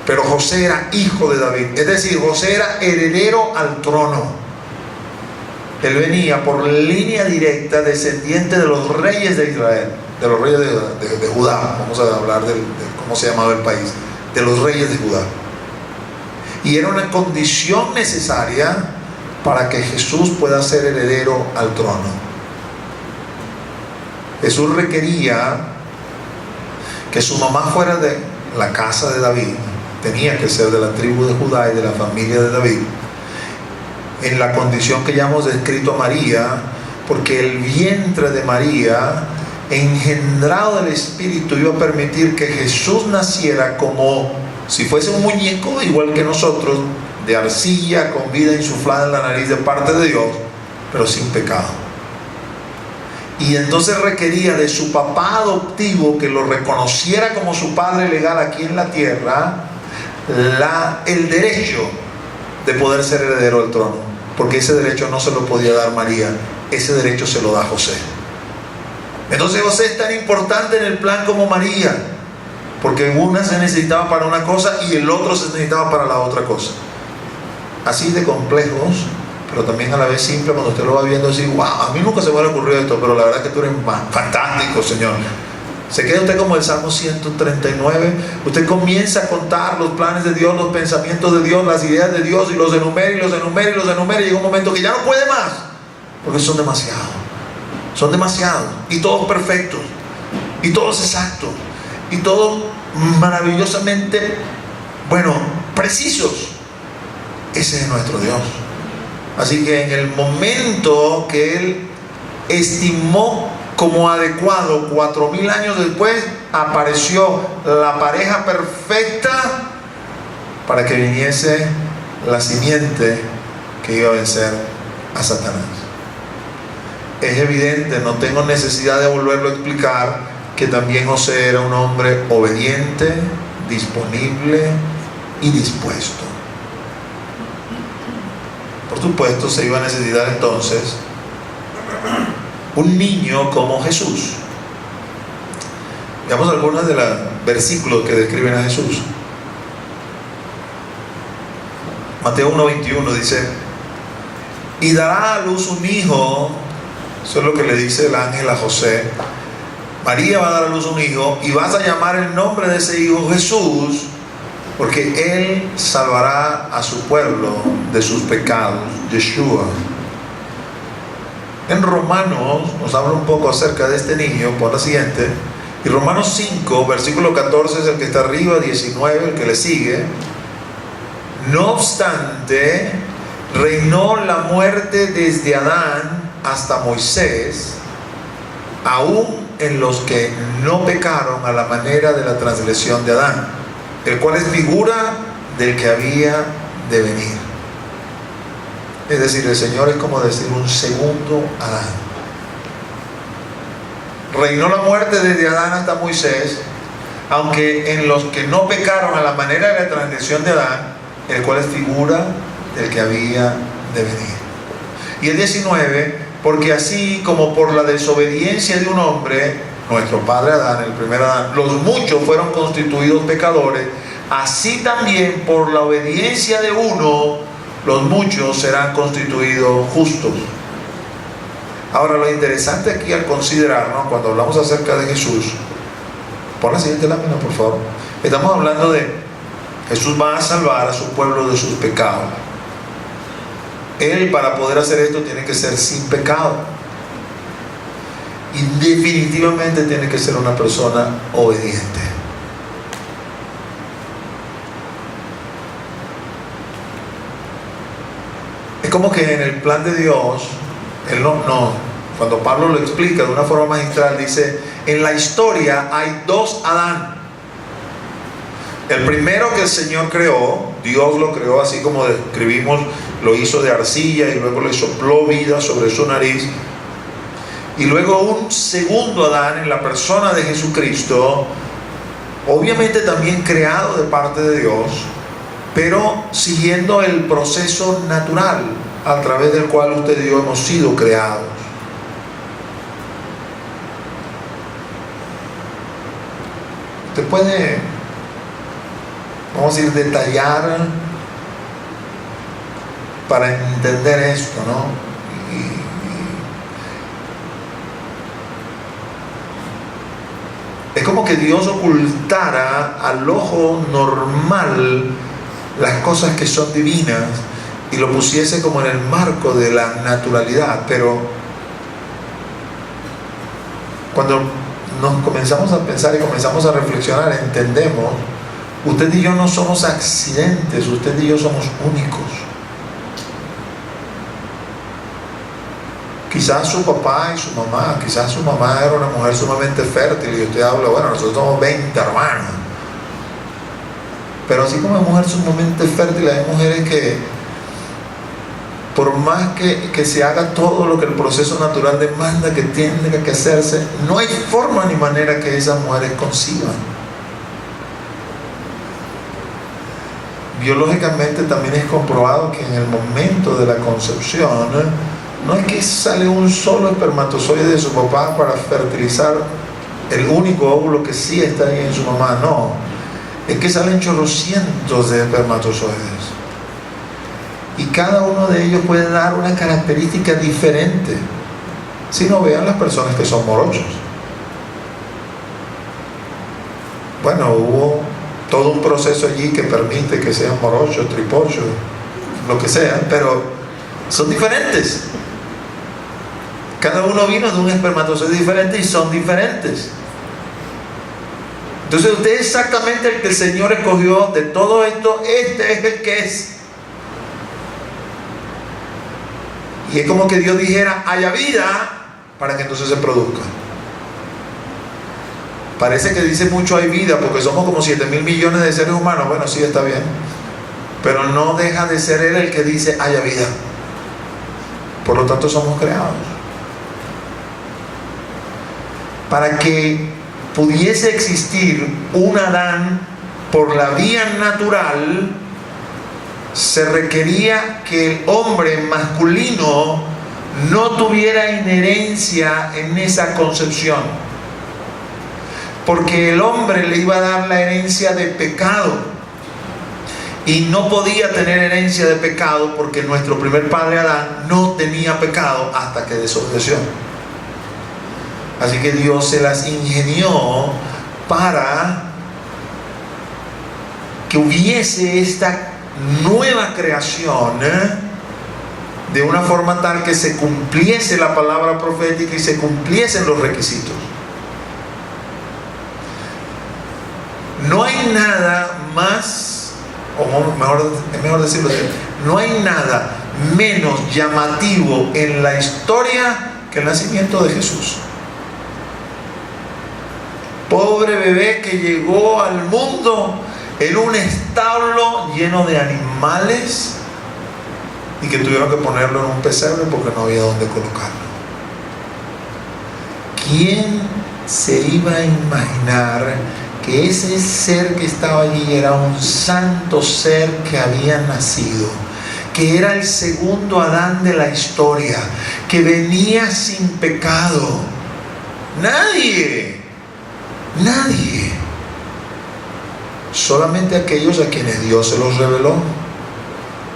Pero José era hijo de David, es decir, José era heredero al trono. Él venía por línea directa, descendiente de los reyes de Israel, de los reyes de Judá. Vamos a hablar de cómo se llamaba el país, de los reyes de Judá. Y era una condición necesaria para que Jesús pueda ser heredero al trono. Jesús requería que su mamá fuera de la casa de David, tenía que ser de la tribu de Judá y de la familia de David, en la condición que ya hemos descrito a María, porque el vientre de María, engendrado del Espíritu, iba a permitir que Jesús naciera como si fuese un muñeco igual que nosotros, de arcilla, con vida insuflada en la nariz de parte de Dios, pero sin pecado. Y entonces requería de su papá adoptivo, que lo reconociera como su padre legal aquí en la tierra, el derecho de poder ser heredero del trono, porque ese derecho no se lo podía dar María, ese derecho se lo da José. Entonces José es tan importante en el plan como María, porque una se necesitaba para una cosa y el otro se necesitaba para la otra cosa. Así de complejos, pero también a la vez simple. Cuando usted lo va viendo así, wow, a mí nunca se me había ocurrido esto, pero la verdad es que tú eres fantástico, Señor. Se queda usted como el Salmo 139. Usted comienza a contar los planes de Dios, los pensamientos de Dios, las ideas de Dios, y los enumera y los enumera y los enumera, y llega un momento que ya no puede más, porque son demasiados, y todos perfectos, y todos exactos, y todos maravillosamente, precisos. Ese es nuestro Dios. Así que en el momento que Él estimó como adecuado, 4000 años después, apareció la pareja perfecta para que viniese la simiente que iba a vencer a Satanás. Es evidente, no tengo necesidad de volverlo a explicar, que también José era un hombre obediente, disponible y dispuesto. Por supuesto, se iba a necesitar entonces un niño como Jesús. Veamos algunos de los versículos que describen a Jesús. Mateo 1:21 dice: y dará a luz un hijo. Eso es lo que le dice el ángel a José. María va a dar a luz un hijo, y vas a llamar el nombre de ese hijo Jesús, porque Él salvará a su pueblo de sus pecados. Yeshua. En Romanos nos habla un poco acerca de este niño, por la siguiente. Y Romanos 5, versículo 14 es el que está arriba, 19 el que le sigue. No obstante, reinó la muerte desde Adán hasta Moisés, aún en los que no pecaron a la manera de la transgresión de Adán, el cual es figura del que había de venir. Es decir, el Señor es como decir un segundo Adán. Reinó la muerte desde Adán hasta Moisés, aunque en los que no pecaron a la manera de la transgresión de Adán, el cual es figura del que había de venir. Y el 19, porque así como por la desobediencia de un hombre, nuestro padre Adán, el primer Adán, los muchos fueron constituidos pecadores, así también por la obediencia de uno, los muchos serán constituidos justos. Ahora, lo interesante aquí al considerar, cuando hablamos acerca de Jesús, pon la siguiente lámina, por favor. Estamos hablando de Jesús va a salvar a su pueblo de sus pecados. Él, para poder hacer esto, tiene que ser sin pecado, y definitivamente tiene que ser una persona obediente. Es como que en el plan de Dios, Él cuando Pablo lo explica de una forma magistral, dice: en la historia hay dos Adán. El primero que el Señor creó, Dios lo creó así como describimos, lo hizo de arcilla y luego le sopló vida sobre su nariz. Y luego un segundo Adán en la persona de Jesucristo, obviamente también creado de parte de Dios, pero siguiendo el proceso natural a través del cual usted y yo hemos sido creados. Usted puede, vamos a ir detallar para entender esto, ¿no? Es como que Dios ocultara al ojo normal las cosas que son divinas y lo pusiese como en el marco de la naturalidad. Pero cuando nos comenzamos a pensar y comenzamos a reflexionar, entendemos: usted y yo no somos accidentes, usted y yo somos únicos. Quizás su papá y su mamá, quizás su mamá era una mujer sumamente fértil y usted habla: bueno, nosotros somos 20 hermanos. Pero así como hay mujeres sumamente fértiles, hay mujeres que, por más que se haga todo lo que el proceso natural demanda que tiene que hacerse, no hay forma ni manera que esas mujeres conciban. Biológicamente también es comprobado que en el momento de la concepción, no es que sale un solo espermatozoide de su papá para fertilizar el único óvulo que sí está ahí en su mamá, no, es que salen chorrocientos de espermatozoides y cada uno de ellos puede dar una característica diferente. Si no, vean las personas que son morochos. Bueno, hubo todo un proceso allí que permite que sean morochos, tripochos, lo que sea, pero son diferentes. Cada uno vino de un espermatozoide diferente y son diferentes. Entonces usted es exactamente el que el Señor escogió de todo esto. Este es el que es. Y es como que Dios dijera, haya vida, para que entonces se produzca. Parece que dice mucho hay vida, porque somos como 7.000 millones de seres humanos. Bueno, sí, está bien, pero no deja de ser Él el que dice haya vida. Por lo tanto somos creados para que pudiese existir un Adán por la vía natural. Se requería que el hombre masculino no tuviera inherencia en esa concepción, porque el hombre le iba a dar la herencia de pecado y no podía tener herencia de pecado porque nuestro primer padre Adán no tenía pecado hasta que desobedeció. Así que Dios se las ingenió para que hubiese esta nueva creación, de una forma tal que se cumpliese la palabra profética y se cumpliesen los requisitos. No hay nada más, es mejor decirlo así, no hay nada menos llamativo en la historia que el nacimiento de Jesús. Pobre bebé que llegó al mundo en un establo lleno de animales y que tuvieron que ponerlo en un pesebre porque no había dónde colocarlo. ¿Quién se iba a imaginar que ese ser que estaba allí era un santo ser que había nacido, que era el segundo Adán de la historia, que venía sin pecado? Nadie. Solamente aquellos a quienes Dios se los reveló.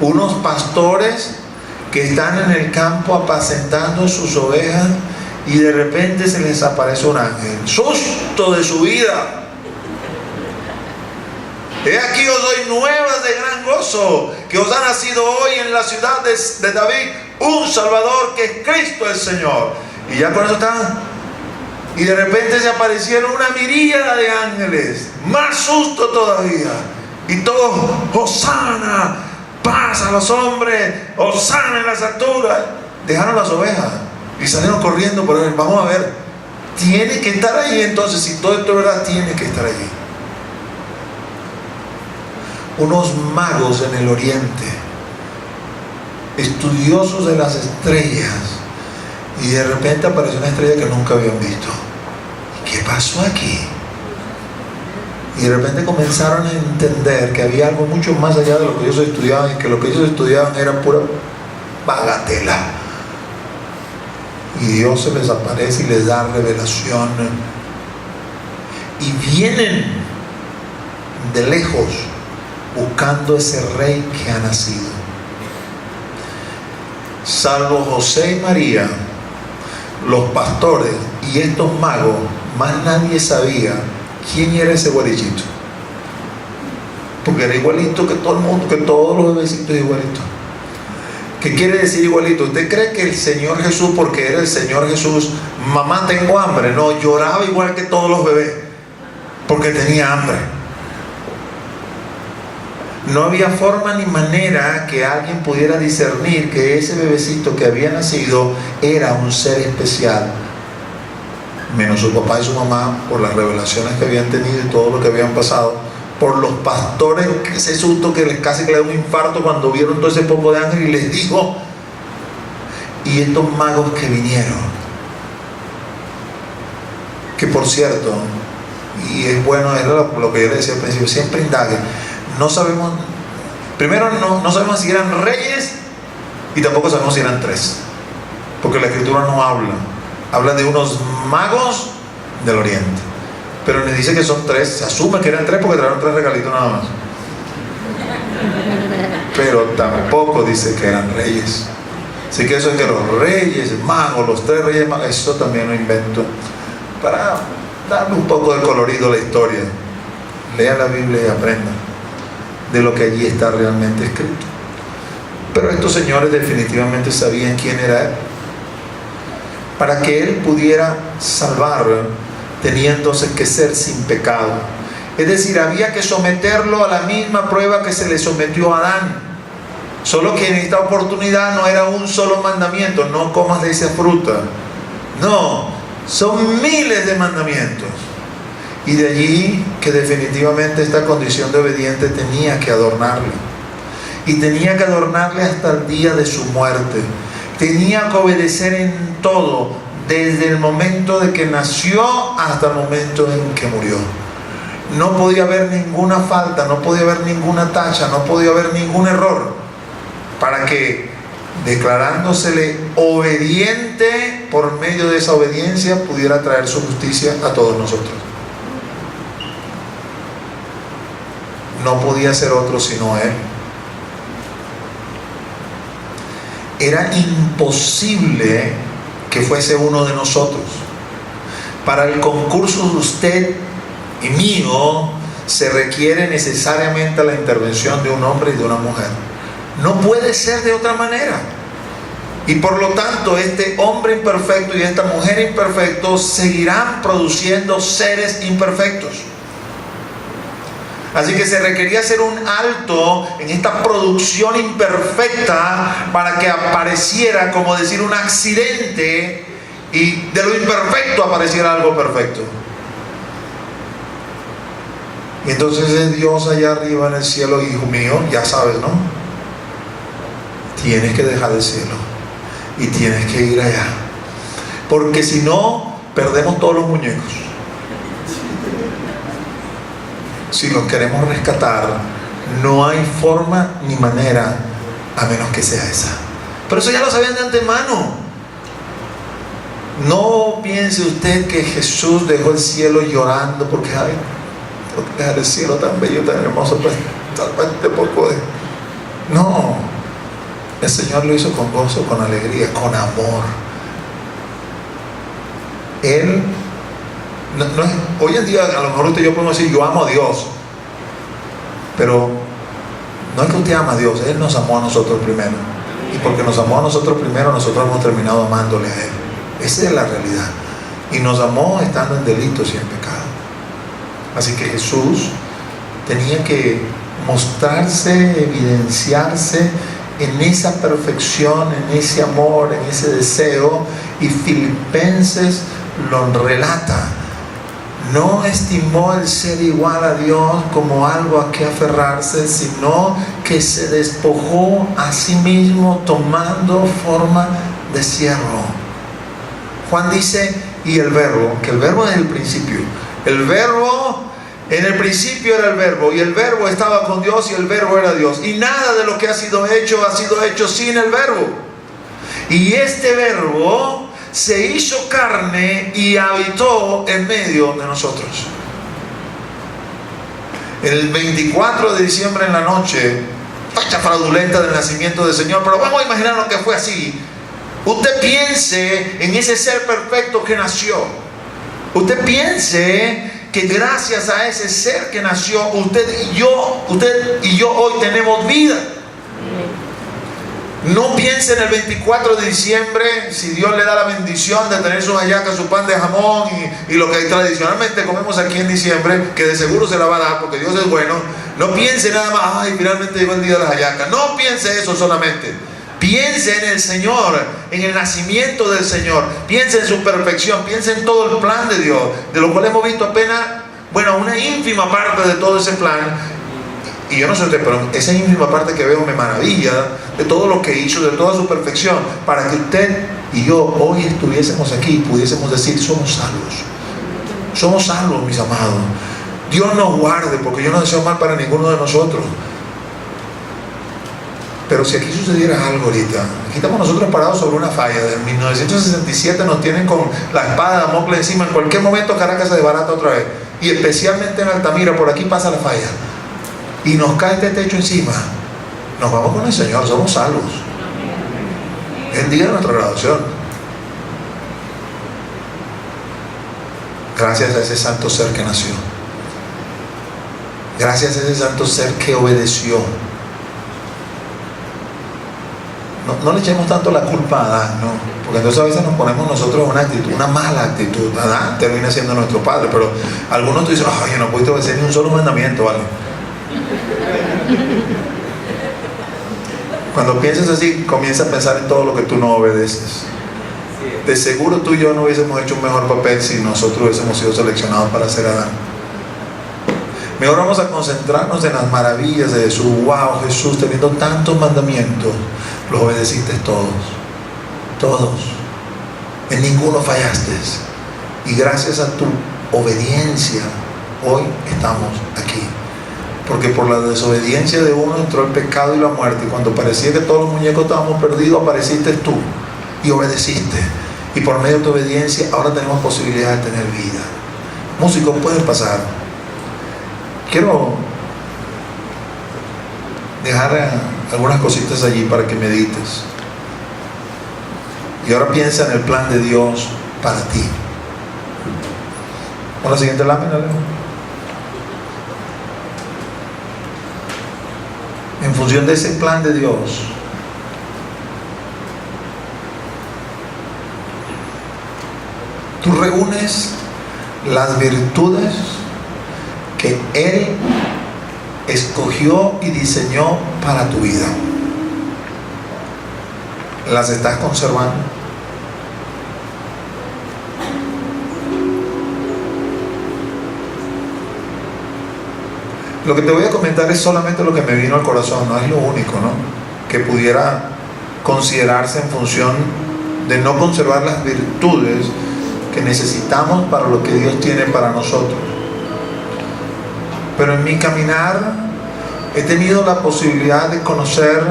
Unos pastores que están en el campo apacentando sus ovejas y de repente se les aparece un ángel. Susto de su vida. He aquí os doy nuevas de gran gozo, que os ha nacido hoy en la ciudad de David un Salvador, que es Cristo el Señor. Y ya con eso están. Y de repente se aparecieron una miríada de ángeles, más susto todavía, y todos, Hosana, paz a los hombres, Hosana en las alturas. Dejaron las ovejas y salieron corriendo por él. Vamos a ver, tiene que estar allí. Entonces, si todo esto es verdad, tiene que estar allí. Unos magos en el oriente, estudiosos de las estrellas, y de repente apareció una estrella que nunca habían visto. ¿Qué pasó aquí? Y de repente comenzaron a entender que había algo mucho más allá de lo que ellos estudiaban, y que lo que ellos estudiaban era pura bagatela. Y Dios se les aparece y les da revelación, y vienen de lejos buscando ese rey que ha nacido. Salvo José y María, los pastores y estos magos, más nadie sabía quién era ese guarichito, porque era igualito que todo el mundo, que todos los bebecitos igualitos. ¿Qué quiere decir igualito? ¿Usted cree que el Señor Jesús, porque era el Señor Jesús, mamá tengo hambre? No, lloraba igual que todos los bebés porque tenía hambre. No había forma ni manera que alguien pudiera discernir que ese bebecito que había nacido era un ser especial, menos su papá y su mamá, por las revelaciones que habían tenido y todo lo que habían pasado, por los pastores, que ese susto que les casi le dio un infarto cuando vieron todo ese poco de ángeles, y les dijo, y estos magos que vinieron, que por cierto, y es bueno, era lo que yo le decía al principio, siempre indaguen. No sabemos, primero no sabemos si eran reyes, y tampoco sabemos si eran tres. porque la Escritura no habla de unos magos del Oriente, pero ni dice que son tres. Se asume que eran tres porque trajeron tres regalitos nada más, pero tampoco dice que eran reyes. Así que eso es que los reyes magos, los tres reyes magos, eso también lo invento para darle un poco de colorido a la historia. Lea la Biblia y aprenda de lo que allí está realmente escrito. Pero estos señores definitivamente sabían quién era Él. Para que Él pudiera salvar, tenía entonces que ser sin pecado. Es decir, había que someterlo a la misma prueba que se le sometió a Adán. Solo que en esta oportunidad no era un solo mandamiento: no comas de esa fruta. No, son miles de mandamientos. Y de allí que definitivamente esta condición de obediente tenía que adornarle. Y tenía que adornarle hasta el día de su muerte. Tenía que obedecer en todo, desde el momento de que nació hasta el momento en que murió. No podía haber ninguna falta, no podía haber ninguna tacha, no podía haber ningún error, para que, declarándosele obediente, por medio de esa obediencia pudiera traer su justicia a todos nosotros. No podía ser otro sino Él. Era imposible que fuese uno de nosotros. Para el concurso de usted y mío se requiere necesariamente la intervención de un hombre y de una mujer. No puede ser de otra manera. Y por lo tanto, este hombre imperfecto y esta mujer imperfecto seguirán produciendo seres imperfectos. Así que se requería hacer un alto en esta producción imperfecta para que apareciera, como decir, un accidente, y de lo imperfecto apareciera algo perfecto. Y entonces es Dios allá arriba en el cielo: hijo mío, ya sabes, ¿no? Tienes que dejar el cielo y tienes que ir allá, porque si no, perdemos todos los muñecos. Si los queremos rescatar, no hay forma ni manera, a menos que sea esa. Pero eso ya lo sabían de antemano. No piense usted que Jesús dejó el cielo llorando porque, ay, tengo que dejar el cielo tan bello, tan hermoso, pues salvarte poco de... No, el Señor lo hizo con gozo, con alegría, con amor. Él no es, hoy en día a lo mejor usted y yo podemos decir: yo amo a Dios, pero no es que usted ama a Dios, Él nos amó a nosotros primero, y porque nos amó a nosotros primero, nosotros hemos terminado amándole a Él. Esa es la realidad. Y nos amó estando en delitos y en pecado. Así que Jesús tenía que mostrarse, evidenciarse en esa perfección, en ese amor, en ese deseo. Y Filipenses lo relata: no estimó el ser igual a Dios como algo a que aferrarse, sino que se despojó a sí mismo, tomando forma de siervo. Juan dice: y el verbo, que el verbo es el principio. El verbo, en el principio era el verbo, y el verbo estaba con Dios, y el verbo era Dios. Y nada de lo que ha sido hecho sin el verbo. Y este verbo se hizo carne y habitó en medio de nosotros. El 24 de diciembre en la noche, fecha fraudulenta del nacimiento del Señor, pero vamos a imaginar lo que fue así. Usted piense en ese ser perfecto que nació. Usted piense que gracias a ese ser que nació, usted y yo hoy tenemos vida. No piense en el 24 de diciembre, si Dios le da la bendición de tener sus hallacas, su pan de jamón y lo que tradicionalmente comemos aquí en diciembre, que de seguro se la va a dar porque Dios es bueno. No piense nada más: ay, finalmente llegó el día de las hallacas. No piense eso solamente. Piense en el Señor, en el nacimiento del Señor. Piense en su perfección, piense en todo el plan de Dios, de lo cual hemos visto apenas, una ínfima parte de todo ese plan. Y yo no sé usted, pero esa ínfima parte que veo me maravilla de todo lo que hizo, de toda su perfección, para que usted y yo hoy estuviésemos aquí y pudiésemos decir: somos salvos. Somos salvos, mis amados. Dios nos guarde, porque yo no deseo mal para ninguno de nosotros. Pero si aquí sucediera algo ahorita, aquí estamos nosotros parados sobre una falla. De 1967 nos tienen con la espada de Damocles encima. En cualquier momento Caracas se desbarata otra vez. Y especialmente en Altamira, por aquí pasa la falla. Y nos cae este techo encima. Nos vamos con el Señor, somos salvos. Es el día de nuestra graduación. Gracias a ese santo ser que nació. Gracias a ese santo ser que obedeció. No le echemos tanto la culpa a Adán, ¿no? Porque entonces a veces nos ponemos nosotros una actitud, una mala actitud. Adán termina siendo nuestro padre, pero algunos te dicen, ay, no pudiste obedecer ni un solo mandamiento, ¿vale? Cuando piensas así, comienza a pensar en todo lo que tú no obedeces. De seguro tú y yo no hubiésemos hecho un mejor papel si nosotros hubiésemos sido seleccionados para ser Adán. Mejor vamos a concentrarnos en las maravillas de Jesús. Wow, Jesús, teniendo tantos mandamientos, los obedeciste todos. Todos. En ninguno fallaste. Y gracias a tu obediencia, hoy estamos aquí. Porque por la desobediencia de uno entró el pecado y la muerte. Y cuando parecía que todos los muñecos estábamos perdidos, apareciste tú y obedeciste. Y por medio de tu obediencia, ahora tenemos posibilidad de tener vida. Músicos, pueden pasar. Quiero dejar algunas cositas allí para que medites. Y ahora piensa en el plan de Dios para ti. Con la siguiente lámina, Leo. En función de ese plan de Dios, tú reúnes las virtudes que Él escogió y diseñó para tu vida. ¿Las estás conservando? Lo que te voy a comentar es solamente lo que me vino al corazón, no es lo único, ¿no?, que pudiera considerarse en función de no conservar las virtudes que necesitamos para lo que Dios tiene para nosotros. Pero en mi caminar he tenido la posibilidad de conocer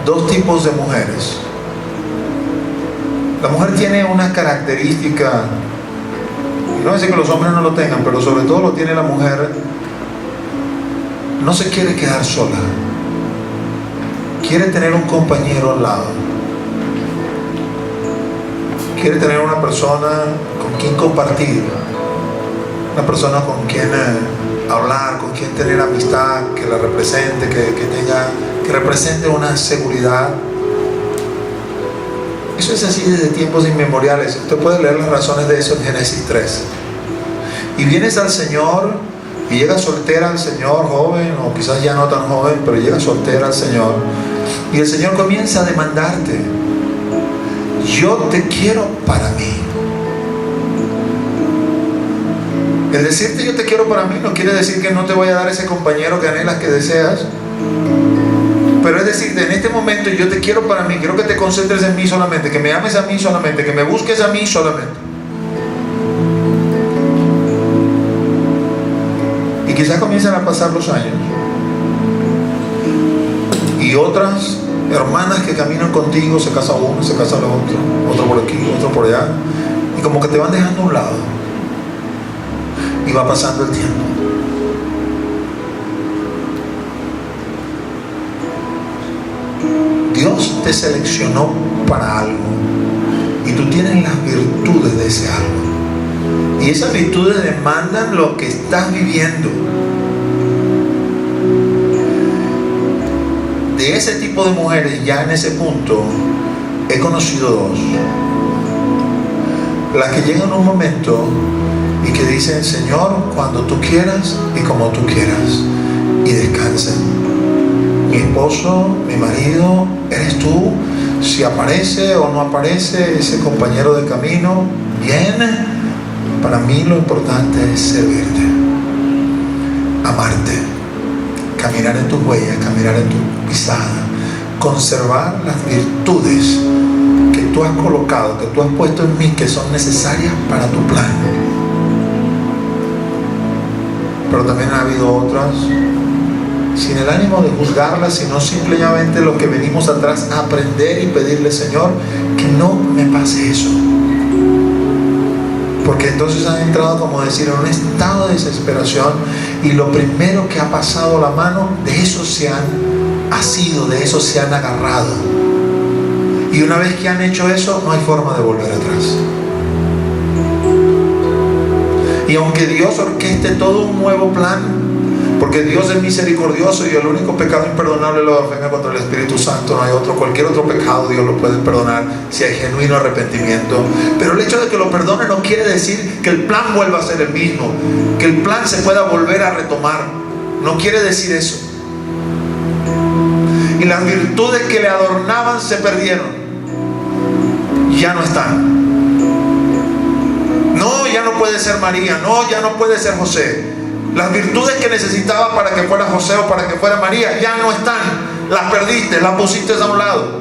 dos tipos de mujeres. La mujer tiene una característica, y no decir que los hombres no lo tengan, pero sobre todo lo tiene la mujer. No se quiere quedar sola, quiere tener un compañero al lado, quiere tener una persona con quien compartir, una persona con quien hablar, con quien tener amistad, que la represente, que represente una seguridad. Eso es así desde tiempos inmemoriales. Usted puede leer las razones de eso en Génesis 3. Y vienes al Señor y llega soltera al Señor, joven, o quizás ya no tan joven, pero llega soltera al Señor, y el Señor comienza a demandarte: yo te quiero para mí. El decirte yo te quiero para mí no quiere decir que no te voy a dar ese compañero que anhelas, que deseas, pero es decirte, en este momento yo te quiero para mí, quiero que te concentres en mí solamente, que me ames a mí solamente, que me busques a mí solamente. Y quizás comienzan a pasar los años y otras hermanas que caminan contigo, se casa uno, se casa el otro por aquí, otro por allá, y como que te van dejando a un lado, y va pasando el tiempo. Dios te seleccionó para algo y tú tienes las virtudes de ese algo. Y esas virtudes demandan lo que estás viviendo. De ese tipo de mujeres, ya en ese punto, he conocido dos. Las que llegan un momento y que dicen: Señor, cuando tú quieras y como tú quieras, y descansen. Mi esposo, mi marido, eres tú. Si aparece o no aparece ese compañero de camino, bien. Para mí lo importante es servirte, amarte, caminar en tus huellas, caminar en tu pisada, conservar las virtudes que tú has colocado, que tú has puesto en mí, que son necesarias para tu plan. Pero también ha habido otras sin el ánimo de juzgarla, sino simplemente lo que venimos atrás a aprender y pedirle, Señor, que no me pase eso. Porque entonces han entrado, como decir, en un estado de desesperación, y lo primero que ha pasado la mano, de eso se han asido, de eso se han agarrado. Y una vez que han hecho eso, no hay forma de volver atrás. Y aunque Dios orqueste todo un nuevo plan, porque Dios es misericordioso y el único pecado imperdonable lo ofende contra el Espíritu Santo, no hay otro. Cualquier otro pecado Dios lo puede perdonar si hay genuino arrepentimiento. Pero el hecho de que lo perdone no quiere decir que el plan vuelva a ser el mismo, que el plan se pueda volver a retomar. No quiere decir eso. Y las virtudes que le adornaban se perdieron, ya no están. No, ya no puede ser María, no, ya no puede ser José. Las virtudes que necesitaba para que fuera José o para que fuera María ya no están. Las perdiste, las pusiste a un lado.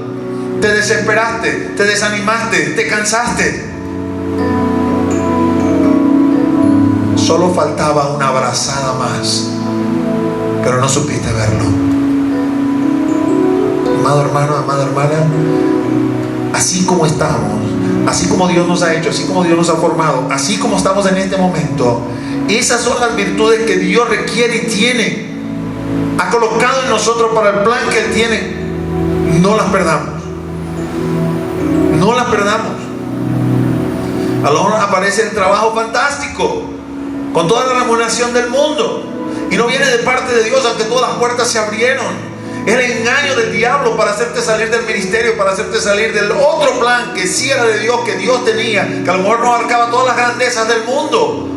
Te desesperaste, te desanimaste, te cansaste. Solo faltaba una abrazada más, pero no supiste verlo. Amado hermano, amada hermana, así como estamos, así como Dios nos ha hecho, así como Dios nos ha formado, así como estamos en este momento, esas son las virtudes que Dios requiere y tiene, ha colocado en nosotros para el plan que Él tiene. No las perdamos, no las perdamos. A lo mejor aparece el trabajo fantástico, con toda la remuneración del mundo, y no viene de parte de Dios, aunque todas las puertas se abrieron. Es el engaño del diablo para hacerte salir del ministerio, para hacerte salir del otro plan que sí era de Dios, que Dios tenía, que a lo mejor no abarcaba todas las grandezas del mundo,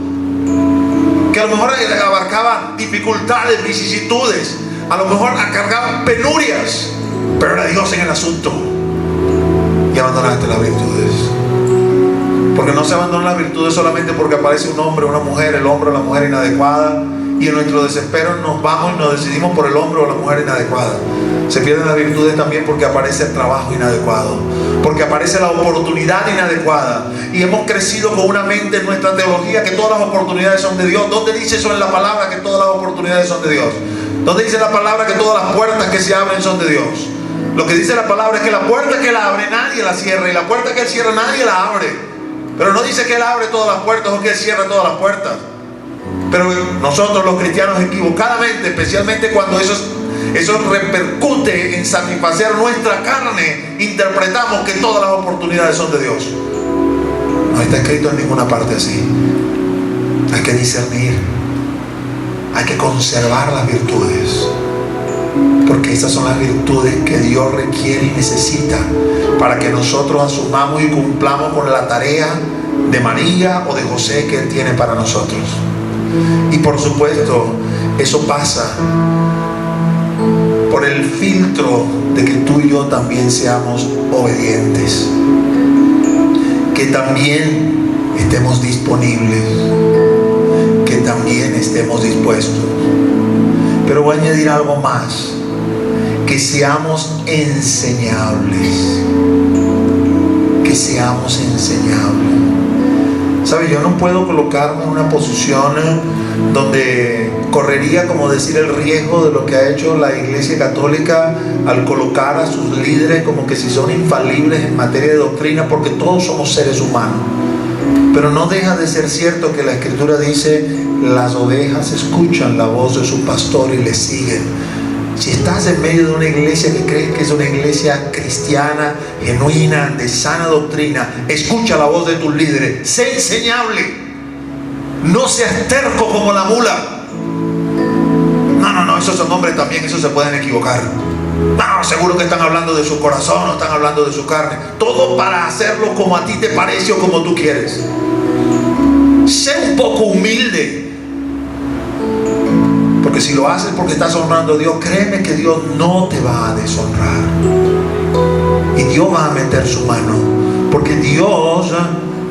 que a lo mejor abarcaba dificultades, vicisitudes, a lo mejor acargaba penurias, pero era Dios en el asunto. Y abandonaste las virtudes. Porque no se abandonan las virtudes solamente porque aparece un hombre o una mujer, el hombre o la mujer inadecuada, y en nuestro desespero nos vamos y nos decidimos por el hombre o la mujer inadecuada. Se pierden las virtudes también porque aparece el trabajo inadecuado, porque aparece la oportunidad inadecuada. Y hemos crecido con una mente en nuestra teología que todas las oportunidades son de Dios. ¿Dónde dice eso en la palabra, que todas las oportunidades son de Dios? ¿Dónde dice la palabra que todas las puertas que se abren son de Dios? Lo que dice la palabra es que la puerta que Él abre nadie la cierra, y la puerta que Él cierra nadie la abre. Pero no dice que Él abre todas las puertas o que Él cierra todas las puertas. Pero nosotros los cristianos equivocadamente, especialmente cuando eso repercute en satisfacer nuestra carne, interpretamos que todas las oportunidades son de Dios. No está escrito en ninguna parte así. Hay que discernir, hay que conservar las virtudes, porque esas son las virtudes que Dios requiere y necesita para que nosotros asumamos y cumplamos con la tarea de María o de José que Él tiene para nosotros. Y por supuesto, eso pasa por el filtro de que tú y yo también seamos obedientes, que también estemos disponibles, que también estemos dispuestos. Pero voy a añadir algo más: que seamos enseñables, que seamos enseñables. ¿Sabe? Yo no puedo colocarme en una posición donde correría, como decir, el riesgo de lo que ha hecho la Iglesia Católica al colocar a sus líderes como que si son infalibles en materia de doctrina, porque todos somos seres humanos. Pero no deja de ser cierto que la Escritura dice: las ovejas escuchan la voz de su pastor y le siguen. Si estás en medio de una iglesia que crees que es una iglesia cristiana, genuina, de sana doctrina, escucha la voz de tus líderes, sé enseñable, no seas terco como la mula. No, esos son hombres también, esos se pueden equivocar. No, seguro que están hablando de su corazón o están hablando de su carne. Todo para hacerlo como a ti te parece o como tú quieres. Sé un poco humilde. Porque si lo haces porque estás honrando a Dios, créeme que Dios no te va a deshonrar. Y Dios va a meter su mano. Porque Dios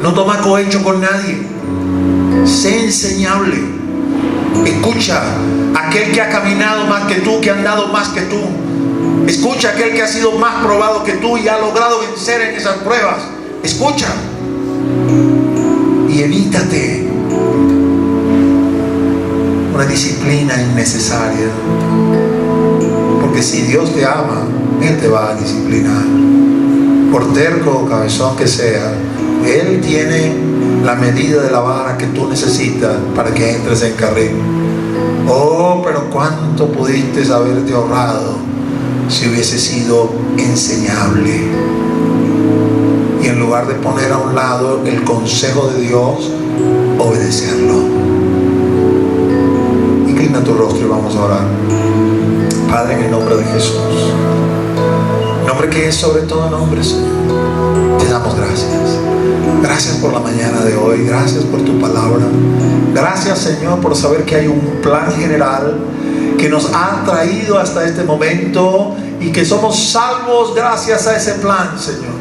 no toma cohecho con nadie. Sé enseñable. Escucha a aquel que ha caminado más que tú, que ha andado más que tú. Escucha a aquel que ha sido más probado que tú y ha logrado vencer en esas pruebas. Escucha. Y evítate una disciplina innecesaria. Porque si Dios te ama, Él te va a disciplinar. Por terco o cabezón que sea, Él tiene la medida de la vara que tú necesitas para que entres en carril. Oh, pero cuánto pudiste haberte ahorrado si hubiese sido enseñable. Y en lugar de poner a un lado el consejo de Dios, obedecerlo. Inclina tu rostro y vamos a orar. Padre, en el nombre de Jesús, nombre que es sobre todo nombre, Señor, te damos gracias. Gracias por la mañana de hoy. Gracias por tu palabra. Gracias, Señor, por saber que hay un plan general que nos ha traído hasta este momento y que somos salvos gracias a ese plan, Señor.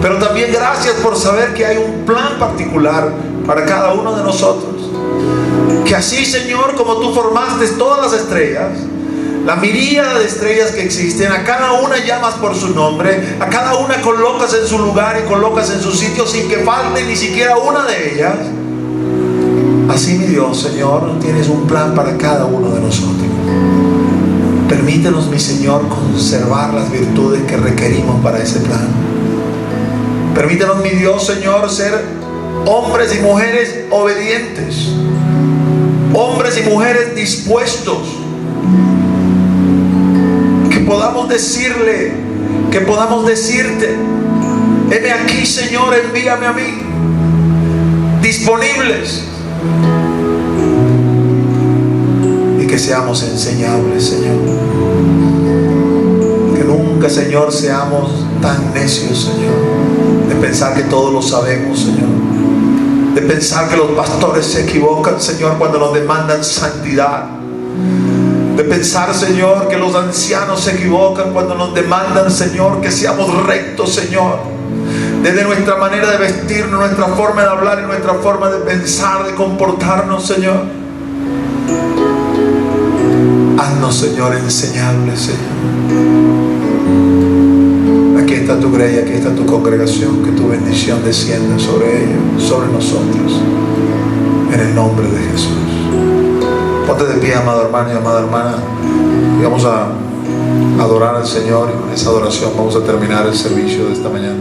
Pero también gracias por saber que hay un plan particular para cada uno de nosotros. Que así, Señor, como tú formaste todas las estrellas, la miríada de estrellas que existen, a cada una llamas por su nombre, a cada una colocas en su lugar y colocas en su sitio sin que falte ni siquiera una de ellas. Así, mi Dios, Señor, tienes un plan para cada uno de nosotros. Permítenos, mi Señor, conservar las virtudes que requerimos para ese plan. Permítenos, mi Dios, Señor, ser hombres y mujeres obedientes, hombres y mujeres dispuestos, que podamos decirle, que podamos decirte: heme aquí, Señor, envíame a mí. Disponibles. Y que seamos enseñables, Señor. Que nunca, Señor, seamos tan necios, Señor, de pensar que todo lo sabemos, Señor. De pensar que los pastores se equivocan, Señor, cuando nos demandan santidad. De pensar, Señor, que los ancianos se equivocan cuando nos demandan, Señor, que seamos rectos, Señor. Desde nuestra manera de vestirnos, nuestra forma de hablar y nuestra forma de pensar, de comportarnos, Señor. Haznos, Señor, enseñables, Señor. Aquí está tu grey, aquí está tu congregación. Que tu bendición descienda sobre ellos, sobre nosotros, en el nombre de Jesús. Ponte de pie, amado hermano y amada hermana, y vamos a adorar al Señor, y con esa adoración vamos a terminar el servicio de esta mañana.